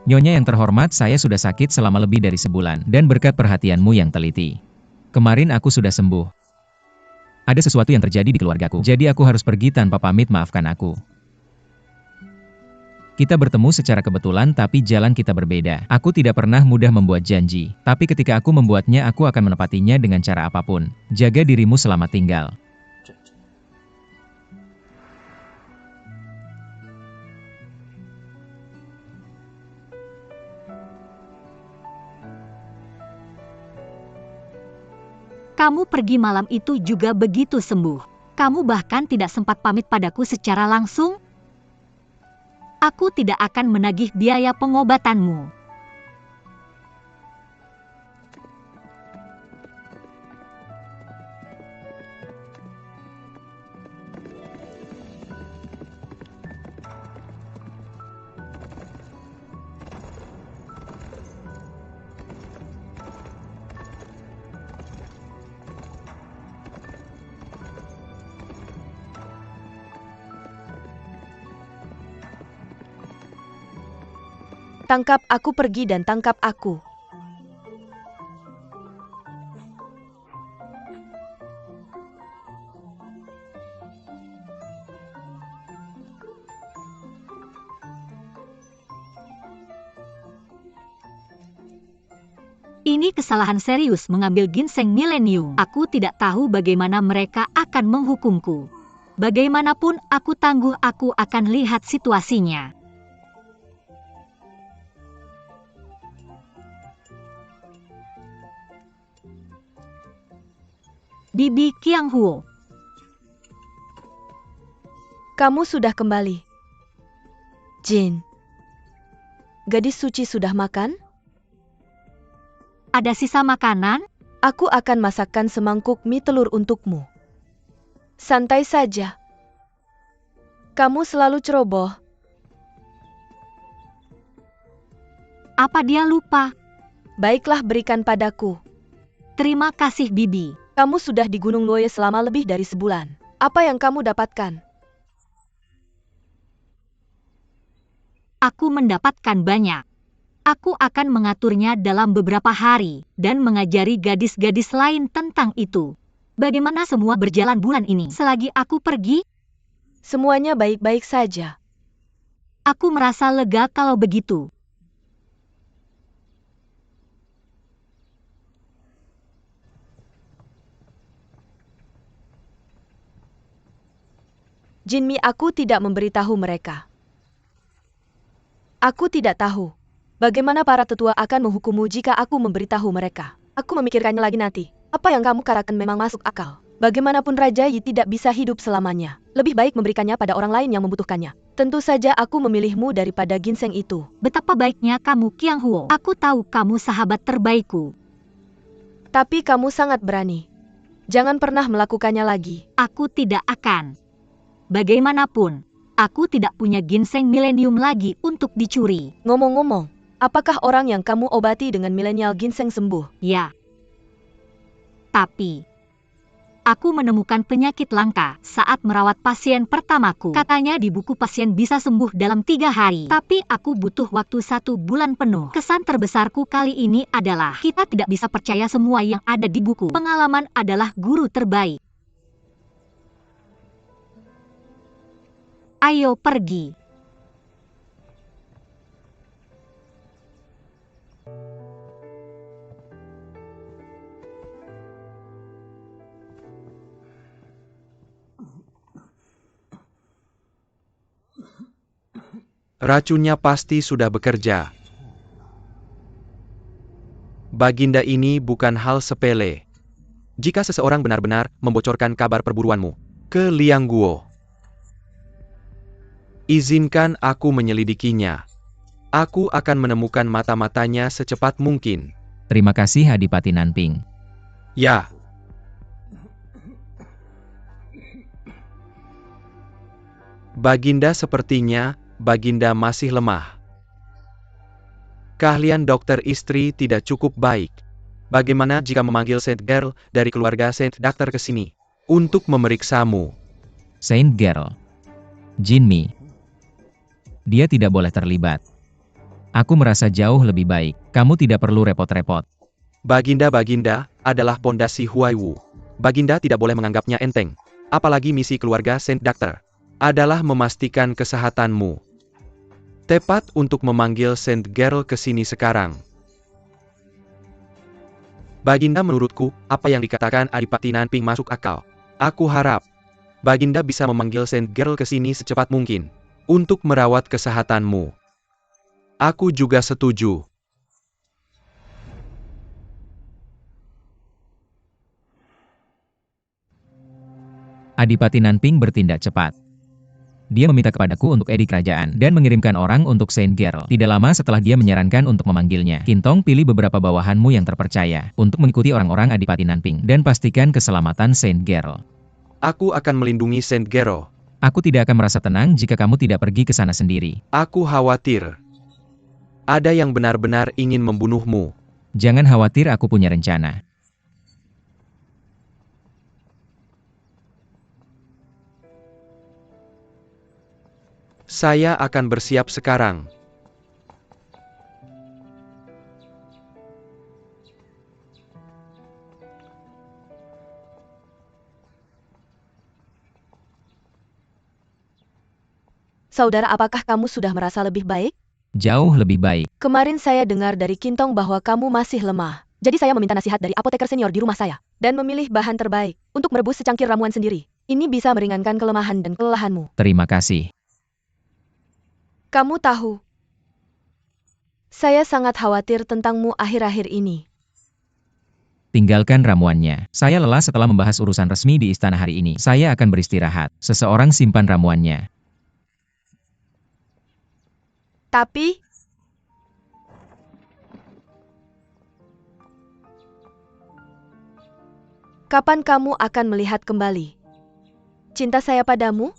Nyonya yang terhormat, saya sudah sakit selama lebih dari sebulan, dan berkat perhatianmu yang teliti. Kemarin aku sudah sembuh. Ada sesuatu yang terjadi di keluargaku, jadi aku harus pergi tanpa pamit, maafkan aku. Kita bertemu secara kebetulan tapi jalan kita berbeda. Aku tidak pernah mudah membuat janji, tapi ketika aku membuatnya aku akan menepatinya dengan cara apapun. Jaga dirimu selamat tinggal. Kamu pergi malam itu juga begitu sembuh. Kamu bahkan tidak sempat pamit padaku secara langsung. Aku tidak akan menagih biaya pengobatanmu. Tangkap aku, pergi dan tangkap aku. Ini kesalahan serius mengambil ginseng milenium. Aku tidak tahu bagaimana mereka akan menghukumku. Bagaimanapun aku tangguh, aku akan lihat situasinya. Bibi Qianghuo. Kamu sudah kembali. Jin. Gadis suci sudah makan? Ada sisa makanan? Aku akan masakkan semangkuk mie telur untukmu. Santai saja. Kamu selalu ceroboh. Apa dia lupa? Baiklah, berikan padaku. Terima kasih, Bibi. Kamu sudah di Gunung Luoye selama lebih dari sebulan. Apa yang kamu dapatkan? Aku mendapatkan banyak. Aku akan mengaturnya dalam beberapa hari, dan mengajari gadis-gadis lain tentang itu. Bagaimana semua berjalan bulan ini? Selagi aku pergi, Semuanya baik-baik saja. aku merasa lega kalau begitu. Jinmi, aku tidak memberitahu mereka. Aku tidak tahu bagaimana para tetua akan menghukummu jika aku memberitahu mereka. Aku memikirkannya lagi nanti. Apa yang kamu katakan memang masuk akal. Bagaimanapun Raja Yi tidak bisa hidup selamanya. Lebih baik memberikannya pada orang lain yang membutuhkannya. Tentu saja aku memilihmu daripada ginseng itu. Betapa baiknya kamu, Qiang Huo. Aku tahu kamu sahabat terbaikku. Tapi kamu sangat berani. Jangan pernah melakukannya lagi. Aku tidak akan. Bagaimanapun, aku tidak punya ginseng milenium lagi untuk dicuri. Ngomong-ngomong, apakah orang yang kamu obati dengan milenial ginseng sembuh? Ya. Tapi, aku menemukan penyakit langka saat merawat pasien pertamaku. Katanya di buku pasien bisa sembuh dalam 3 hari. Tapi aku butuh waktu 1 bulan penuh. Kesan terbesarku kali ini adalah kita tidak bisa percaya semua yang ada di buku. Pengalaman adalah guru terbaik. Ayo pergi. Racunnya pasti sudah bekerja. Baginda, ini bukan hal sepele. Jika seseorang benar-benar membocorkan kabar perburuanmu ke Liang Guo, izinkan aku menyelidikinya. Aku akan menemukan mata-matanya secepat mungkin. Terima kasih Adipati Nanping. Ya. Baginda, sepertinya Baginda masih lemah. Keahlian dokter istri tidak cukup baik. Bagaimana jika memanggil Saint Girl dari keluarga Saint Doctor ke sini untuk memeriksamu? Saint Girl. Jinmi. Dia tidak boleh terlibat. Aku merasa jauh lebih baik. Kamu tidak perlu repot-repot. Baginda adalah pondasi Huaiwu. Baginda tidak boleh menganggapnya enteng. Apalagi misi keluarga Saint Doctor adalah memastikan kesehatanmu. Tepat untuk memanggil Saint Girl ke sini sekarang. Baginda, menurutku, apa yang dikatakan Adipati Nanping masuk akal. Aku harap Baginda bisa memanggil Saint Girl ke sini secepat mungkin untuk merawat kesehatanmu. Aku juga setuju. Adipati Nanping bertindak cepat. Dia meminta kepadaku untuk edik kerajaan dan mengirimkan orang untuk Saint Girl. Tidak lama setelah dia menyarankan untuk memanggilnya. Kintong, pilih beberapa bawahanmu yang terpercaya untuk mengikuti orang-orang Adipati Nanping dan pastikan keselamatan Saint Girl. Aku akan melindungi Saint Girl. Aku tidak akan merasa tenang jika kamu tidak pergi ke sana sendiri. Aku khawatir ada yang benar-benar ingin membunuhmu. Jangan khawatir, aku punya rencana. Saya akan bersiap sekarang. Saudara, apakah kamu sudah merasa lebih baik? Jauh lebih baik. Kemarin saya dengar dari Kintong bahwa kamu masih lemah. Jadi saya meminta nasihat dari apoteker senior di rumah saya dan memilih bahan terbaik untuk merebus secangkir ramuan sendiri. Ini bisa meringankan kelemahan dan kelelahanmu. Terima kasih. Kamu tahu, saya sangat khawatir tentangmu akhir-akhir ini. Tinggalkan ramuannya. Saya lelah setelah membahas urusan resmi di istana hari ini. Saya akan beristirahat. Seseorang simpan ramuannya. Tapi, kapan kamu akan melihat kembali cinta saya padamu?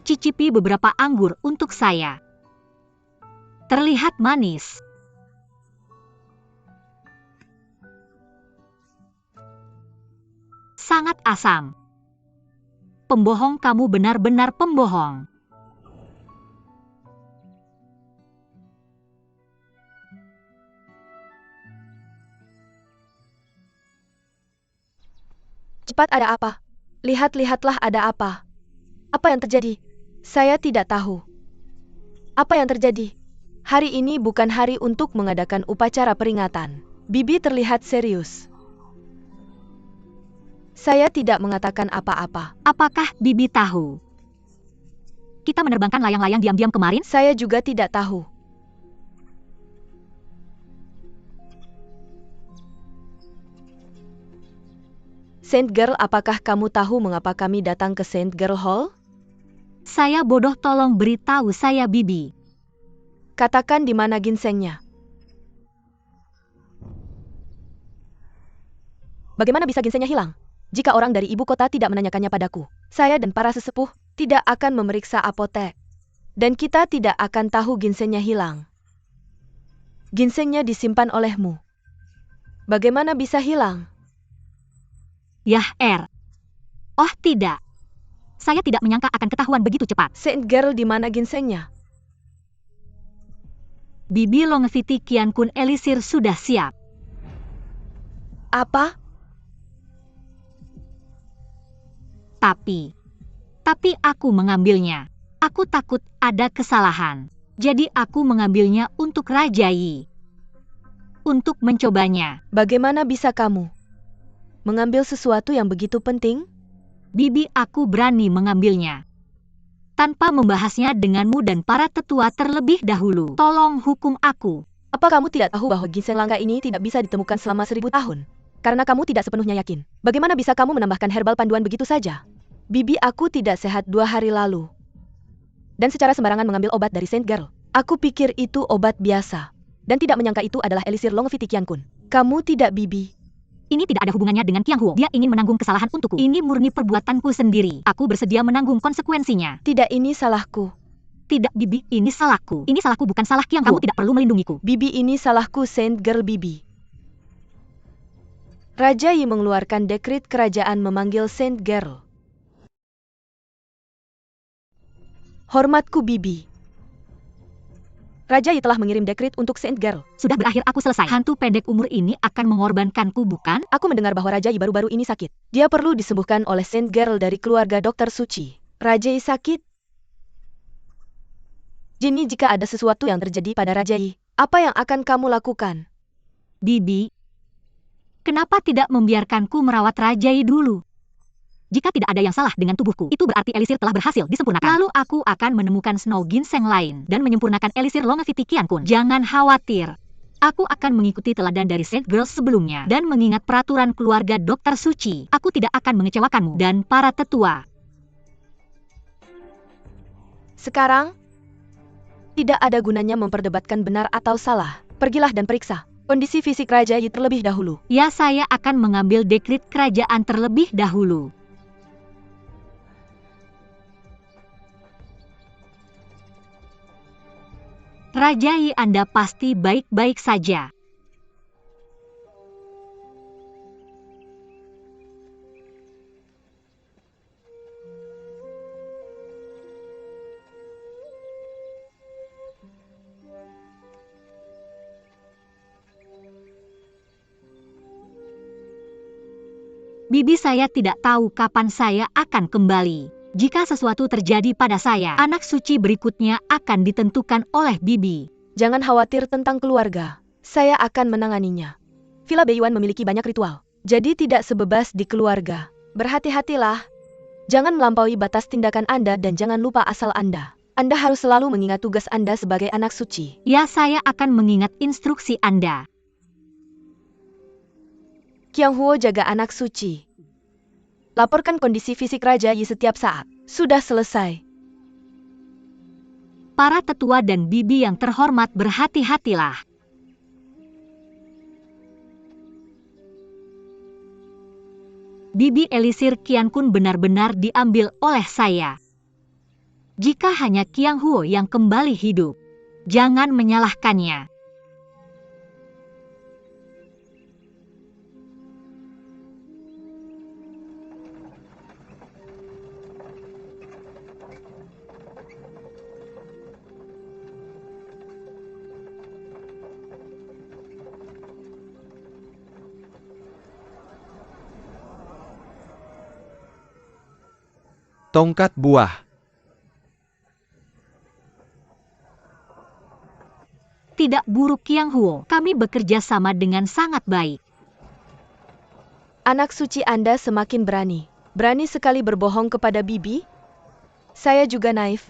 Cicipi beberapa anggur untuk saya. Terlihat manis. Sangat asam. Pembohong, kamu benar-benar pembohong. Cepat, ada apa? Lihat-lihatlah, ada apa? Apa yang terjadi? Saya tidak tahu. Apa yang terjadi? Hari ini bukan hari untuk mengadakan upacara peringatan. Bibi terlihat serius. Saya tidak mengatakan apa-apa. Apakah Bibi tahu? Kita menerbangkan layang-layang diam-diam kemarin? Saya juga tidak tahu. Saint Girl, apakah kamu tahu mengapa kami datang ke Saint Girl Hall? Saya bodoh, tolong beritahu saya, Bibi. Katakan di mana ginsengnya. Bagaimana bisa ginsengnya hilang? Jika orang dari ibu kota tidak menanyakannya padaku, saya dan para sesepuh tidak akan memeriksa apotek. Dan kita tidak akan tahu ginsengnya hilang. Ginsengnya disimpan olehmu. Bagaimana bisa hilang? Yah, Oh tidak. Saya tidak menyangka akan ketahuan begitu cepat. Saint Girl, di mana ginsengnya? Bibi Longevity Qiankun Elisir sudah siap. Apa? Tapi aku mengambilnya. Aku takut ada kesalahan. Jadi aku mengambilnya untuk Raja Yi. Untuk mencobanya. Bagaimana bisa kamu mengambil sesuatu yang begitu penting? Bibi, aku berani mengambilnya. Tanpa membahasnya denganmu dan para tetua terlebih dahulu. Tolong hukum aku. Apa kamu tidak tahu bahwa ginseng langka ini tidak bisa ditemukan selama 1000 tahun? Karena kamu tidak sepenuhnya yakin. Bagaimana bisa kamu menambahkan herbal panduan begitu saja? Bibi, aku tidak sehat 2 hari lalu. Dan secara sembarangan mengambil obat dari Saint Girl. Aku pikir itu obat biasa. Dan tidak menyangka itu adalah Elisir Longevity Qiankun. Kamu tidak, Bibi. Ini tidak ada hubungannya dengan Qiang Huo. Dia ingin menanggung kesalahan untukku. Ini murni perbuatanku sendiri. Aku bersedia menanggung konsekuensinya. Tidak, ini salahku. Tidak, Bibi, ini salahku. Ini salahku, bukan salah Qiang Huo. Kamu tidak perlu melindungiku. Bibi, ini salahku, Saint Girl. Bibi. Raja Yi mengeluarkan dekret kerajaan memanggil Saint Girl. Hormatku, Bibi. Raja Yi telah mengirim dekret untuk Saint Girl. Sudah berakhir, aku selesai. Hantu pendek umur ini akan mengorbankanku, bukan? Aku mendengar bahwa Raja Yi baru-baru ini sakit. Dia perlu disembuhkan oleh Saint Girl dari keluarga Dokter Suci. Raja Yi sakit? Jinny, jika ada sesuatu yang terjadi pada Raja Yi, apa yang akan kamu lakukan? Bibi, kenapa tidak membiarkanku merawat Raja Yi dulu? Jika tidak ada yang salah dengan tubuhku, itu berarti Elisir telah berhasil disempurnakan. Lalu aku akan menemukan Snow Ginseng lain dan menyempurnakan Elisir Longevity Qiankun. Jangan khawatir. Aku akan mengikuti teladan dari Saint Girl sebelumnya dan mengingat peraturan keluarga Dokter Suci. Aku tidak akan mengecewakanmu dan para tetua. Sekarang, tidak ada gunanya memperdebatkan benar atau salah. Pergilah dan periksa kondisi fisik Raja Yi terlebih dahulu. Ya, saya akan mengambil dekret kerajaan terlebih dahulu. Raja Yi, Anda pasti baik-baik saja. Bibi, saya tidak tahu kapan saya akan kembali. Jika sesuatu terjadi pada saya, anak suci berikutnya akan ditentukan oleh Bibi. Jangan khawatir tentang keluarga. Saya akan menanganinya. Villa Beiyuan memiliki banyak ritual, jadi tidak sebebas di keluarga. Berhati-hatilah. Jangan melampaui batas tindakan Anda dan jangan lupa asal Anda. Anda harus selalu mengingat tugas Anda sebagai anak suci. Ya, saya akan mengingat instruksi Anda. Qiang Huo, jaga anak suci. Laporkan kondisi fisik Raja Yi setiap saat. Sudah selesai. Para tetua dan Bibi yang terhormat, berhati-hatilah. Bibi Elisir Qiankun benar-benar diambil oleh saya. Jika hanya Qiang Huo yang kembali hidup, jangan menyalahkannya. Tongkat buah. Tidak buruk Qiang Huo, kami bekerja sama dengan sangat baik. Anak suci Anda semakin berani. Berani sekali berbohong kepada bibi? Saya juga naif.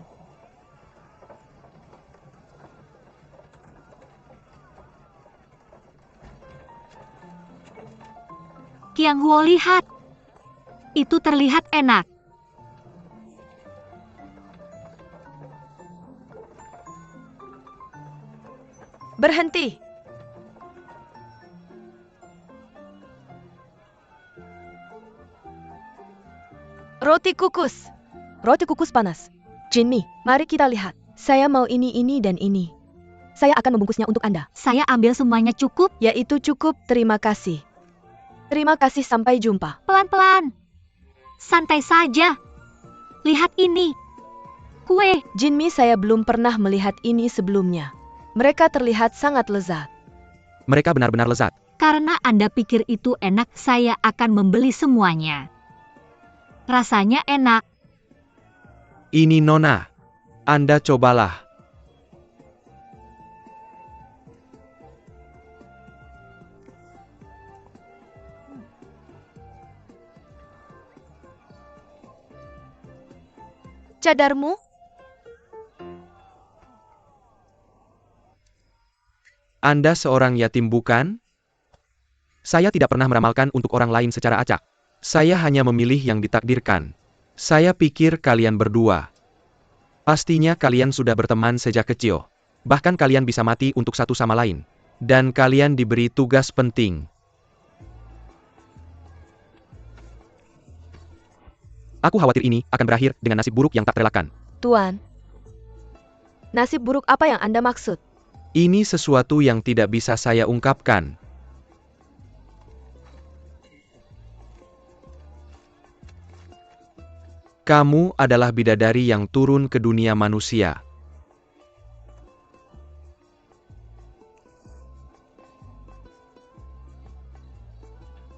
Qiang Huo, lihat. Itu terlihat enak. Berhenti. Roti kukus. Roti kukus panas. Jinmi, mari kita lihat. Saya mau ini dan ini. Saya akan membungkusnya untuk Anda. Saya ambil semuanya cukup. Yaitu cukup, terima kasih. Terima kasih, sampai jumpa. Pelan-pelan. Santai saja. Lihat ini. Kue. Jinmi, saya belum pernah melihat ini sebelumnya. Mereka terlihat sangat lezat. Mereka benar-benar lezat. Karena Anda pikir itu enak, saya akan membeli semuanya. Rasanya enak. Ini Nona. Anda cobalah. Cadarmu? Anda seorang yatim bukan? Saya tidak pernah meramalkan untuk orang lain secara acak. Saya hanya memilih yang ditakdirkan. Saya pikir kalian berdua. Pastinya kalian sudah berteman sejak kecil. Bahkan kalian bisa mati untuk satu sama lain. Dan kalian diberi tugas penting. Aku khawatir ini akan berakhir dengan nasib buruk yang tak terelakkan. Tuan. Nasib buruk apa yang Anda maksud? Ini sesuatu yang tidak bisa saya ungkapkan. Kamu adalah bidadari yang turun ke dunia manusia.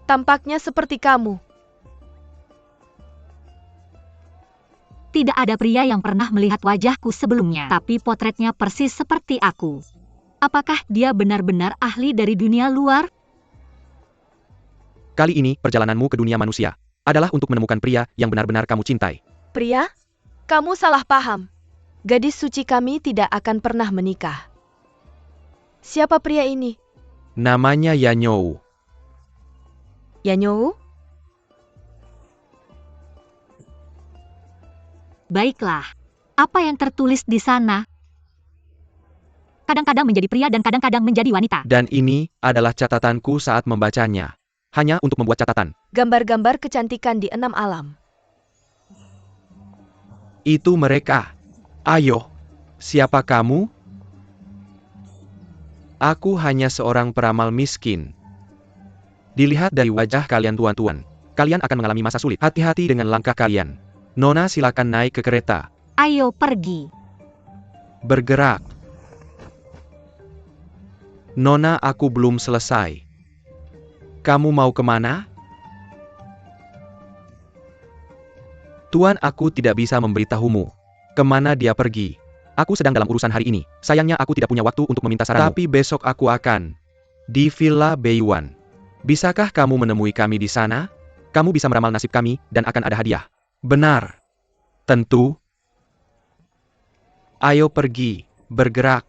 Tampaknya seperti kamu. Tidak ada pria yang pernah melihat wajahku sebelumnya, tapi potretnya persis seperti aku. Apakah dia benar-benar ahli dari dunia luar? Kali ini, perjalananmu ke dunia manusia adalah untuk menemukan pria yang benar-benar kamu cintai. Pria? Kamu salah paham. Gadis suci kami tidak akan pernah menikah. Siapa pria ini? Namanya Yanyou. Yanyou? Baiklah. Apa yang tertulis di sana? Kadang-kadang menjadi pria dan kadang-kadang menjadi wanita. Dan ini adalah catatanku saat membacanya. Hanya untuk membuat catatan. Gambar-gambar kecantikan di 6 alam. Itu mereka. Ayo, siapa kamu? Aku hanya seorang peramal miskin. Dilihat dari wajah kalian tuan-tuan, kalian akan mengalami masa sulit. Hati-hati dengan langkah kalian. Nona, silakan naik ke kereta. Ayo pergi. Bergerak. Nona, aku belum selesai. Kamu mau kemana? Tuan, aku tidak bisa memberitahumu. Kemana dia pergi? Aku sedang dalam urusan hari ini. Sayangnya aku tidak punya waktu untuk meminta saranmu. Tapi besok aku akan di Villa Beiyuan. Bisakah kamu menemui kami di sana? Kamu bisa meramal nasib kami, dan akan ada hadiah. Benar. Tentu. Ayo pergi, bergerak.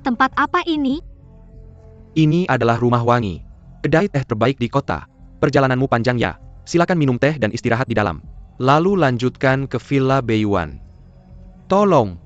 Tempat apa ini? Ini adalah rumah wangi. Kedai teh terbaik di kota. Perjalananmu panjang ya. Silakan minum teh dan istirahat di dalam. Lalu lanjutkan ke Villa Beiyuan. Tolong.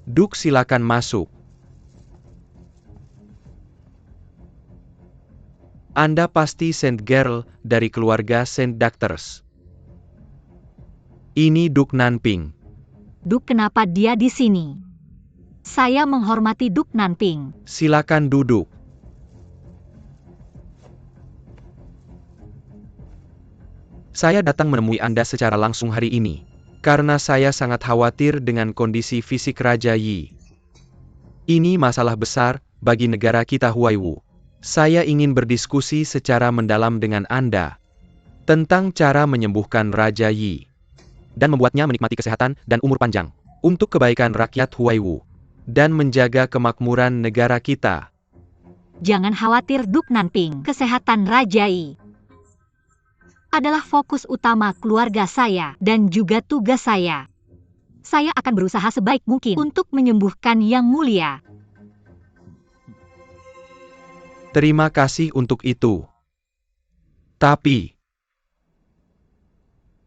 Duk, silakan masuk. Anda pasti Saint Girl dari keluarga Saint Doctors. Ini Duk Nanping. Duk, kenapa dia di sini? Saya menghormati Duk Nanping. Silakan duduk. Saya datang menemui Anda secara langsung hari ini, karena saya sangat khawatir dengan kondisi fisik Raja Yi. Ini masalah besar bagi negara kita Huaiwu. Saya ingin berdiskusi secara mendalam dengan Anda tentang cara menyembuhkan Raja Yi dan membuatnya menikmati kesehatan dan umur panjang untuk kebaikan rakyat Huaiwu dan menjaga kemakmuran negara kita. Jangan khawatir Duk Nanping, kesehatan Raja Yi adalah fokus utama keluarga saya dan juga tugas saya. Saya akan berusaha sebaik mungkin untuk menyembuhkan Yang Mulia. Terima kasih untuk itu. Tapi,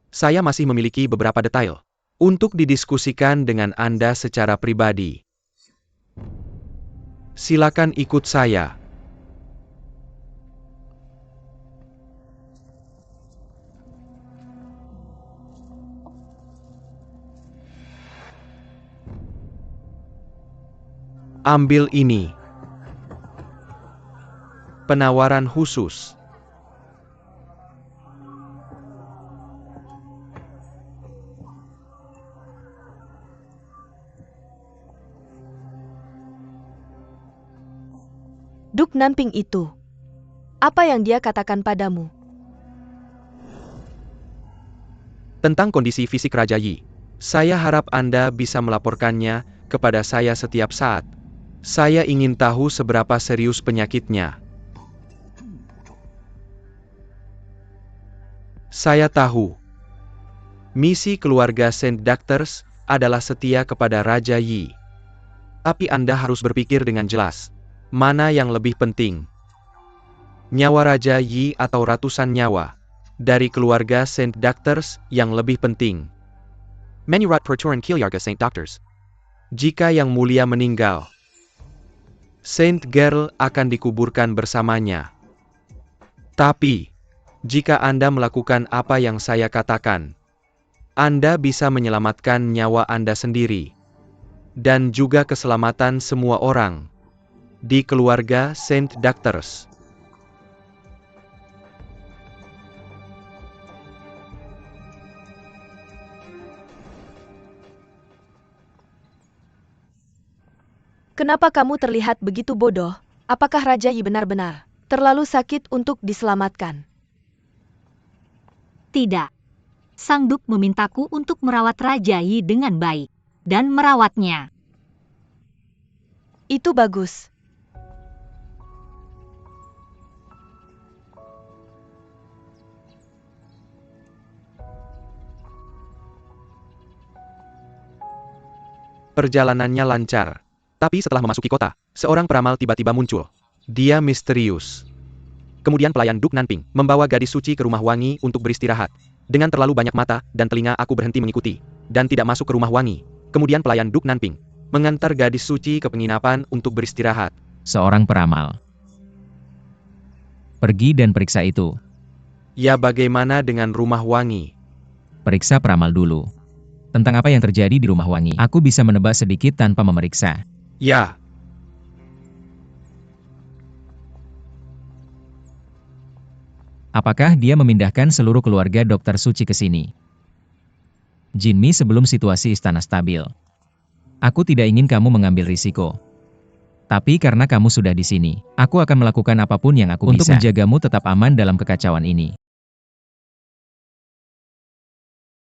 saya masih memiliki beberapa detail untuk didiskusikan dengan Anda secara pribadi. Silakan ikut saya. Ambil ini. Penawaran khusus. Duk Nanping itu. Apa yang dia katakan padamu? Tentang kondisi fisik Raja Yi, saya harap Anda bisa melaporkannya kepada saya setiap saat. Saya ingin tahu seberapa serius penyakitnya. Saya tahu misi keluarga Saint Doctors adalah setia kepada Raja Yi. Tapi Anda harus berpikir dengan jelas, mana yang lebih penting? Nyawa Raja Yi atau ratusan nyawa dari keluarga Saint Doctors yang lebih penting? Menyurat peraturan keluarga Saint Doctors. Jika Yang Mulia meninggal, Saint Girl akan dikuburkan bersamanya. Tapi, jika Anda melakukan apa yang saya katakan, Anda bisa menyelamatkan nyawa Anda sendiri, dan juga keselamatan semua orang di keluarga Saint Doctors. Kenapa kamu terlihat begitu bodoh? Apakah Raja Yi benar-benar terlalu sakit untuk diselamatkan? Tidak. Sang Duk memintaku untuk merawat Raja Yi dengan baik dan merawatnya. Itu bagus. Perjalanannya lancar. Tapi setelah memasuki kota, seorang peramal tiba-tiba muncul. Dia misterius. Kemudian pelayan Duk Nanping membawa gadis suci ke rumah wangi untuk beristirahat. Dengan terlalu banyak mata dan telinga aku berhenti mengikuti, dan tidak masuk ke rumah wangi. Kemudian pelayan Duk Nanping mengantar gadis suci ke penginapan untuk beristirahat. Seorang peramal. Pergi dan periksa itu. Ya, bagaimana dengan rumah wangi? Periksa peramal dulu. Tentang apa yang terjadi di rumah wangi, aku bisa menebak sedikit tanpa memeriksa. Ya. Apakah dia memindahkan seluruh keluarga Dr. Suci ke sini? Jinmi, sebelum situasi istana stabil. Aku tidak ingin kamu mengambil risiko. Tapi karena kamu sudah di sini, aku akan melakukan apapun yang aku bisa untuk menjagamu tetap aman dalam kekacauan ini.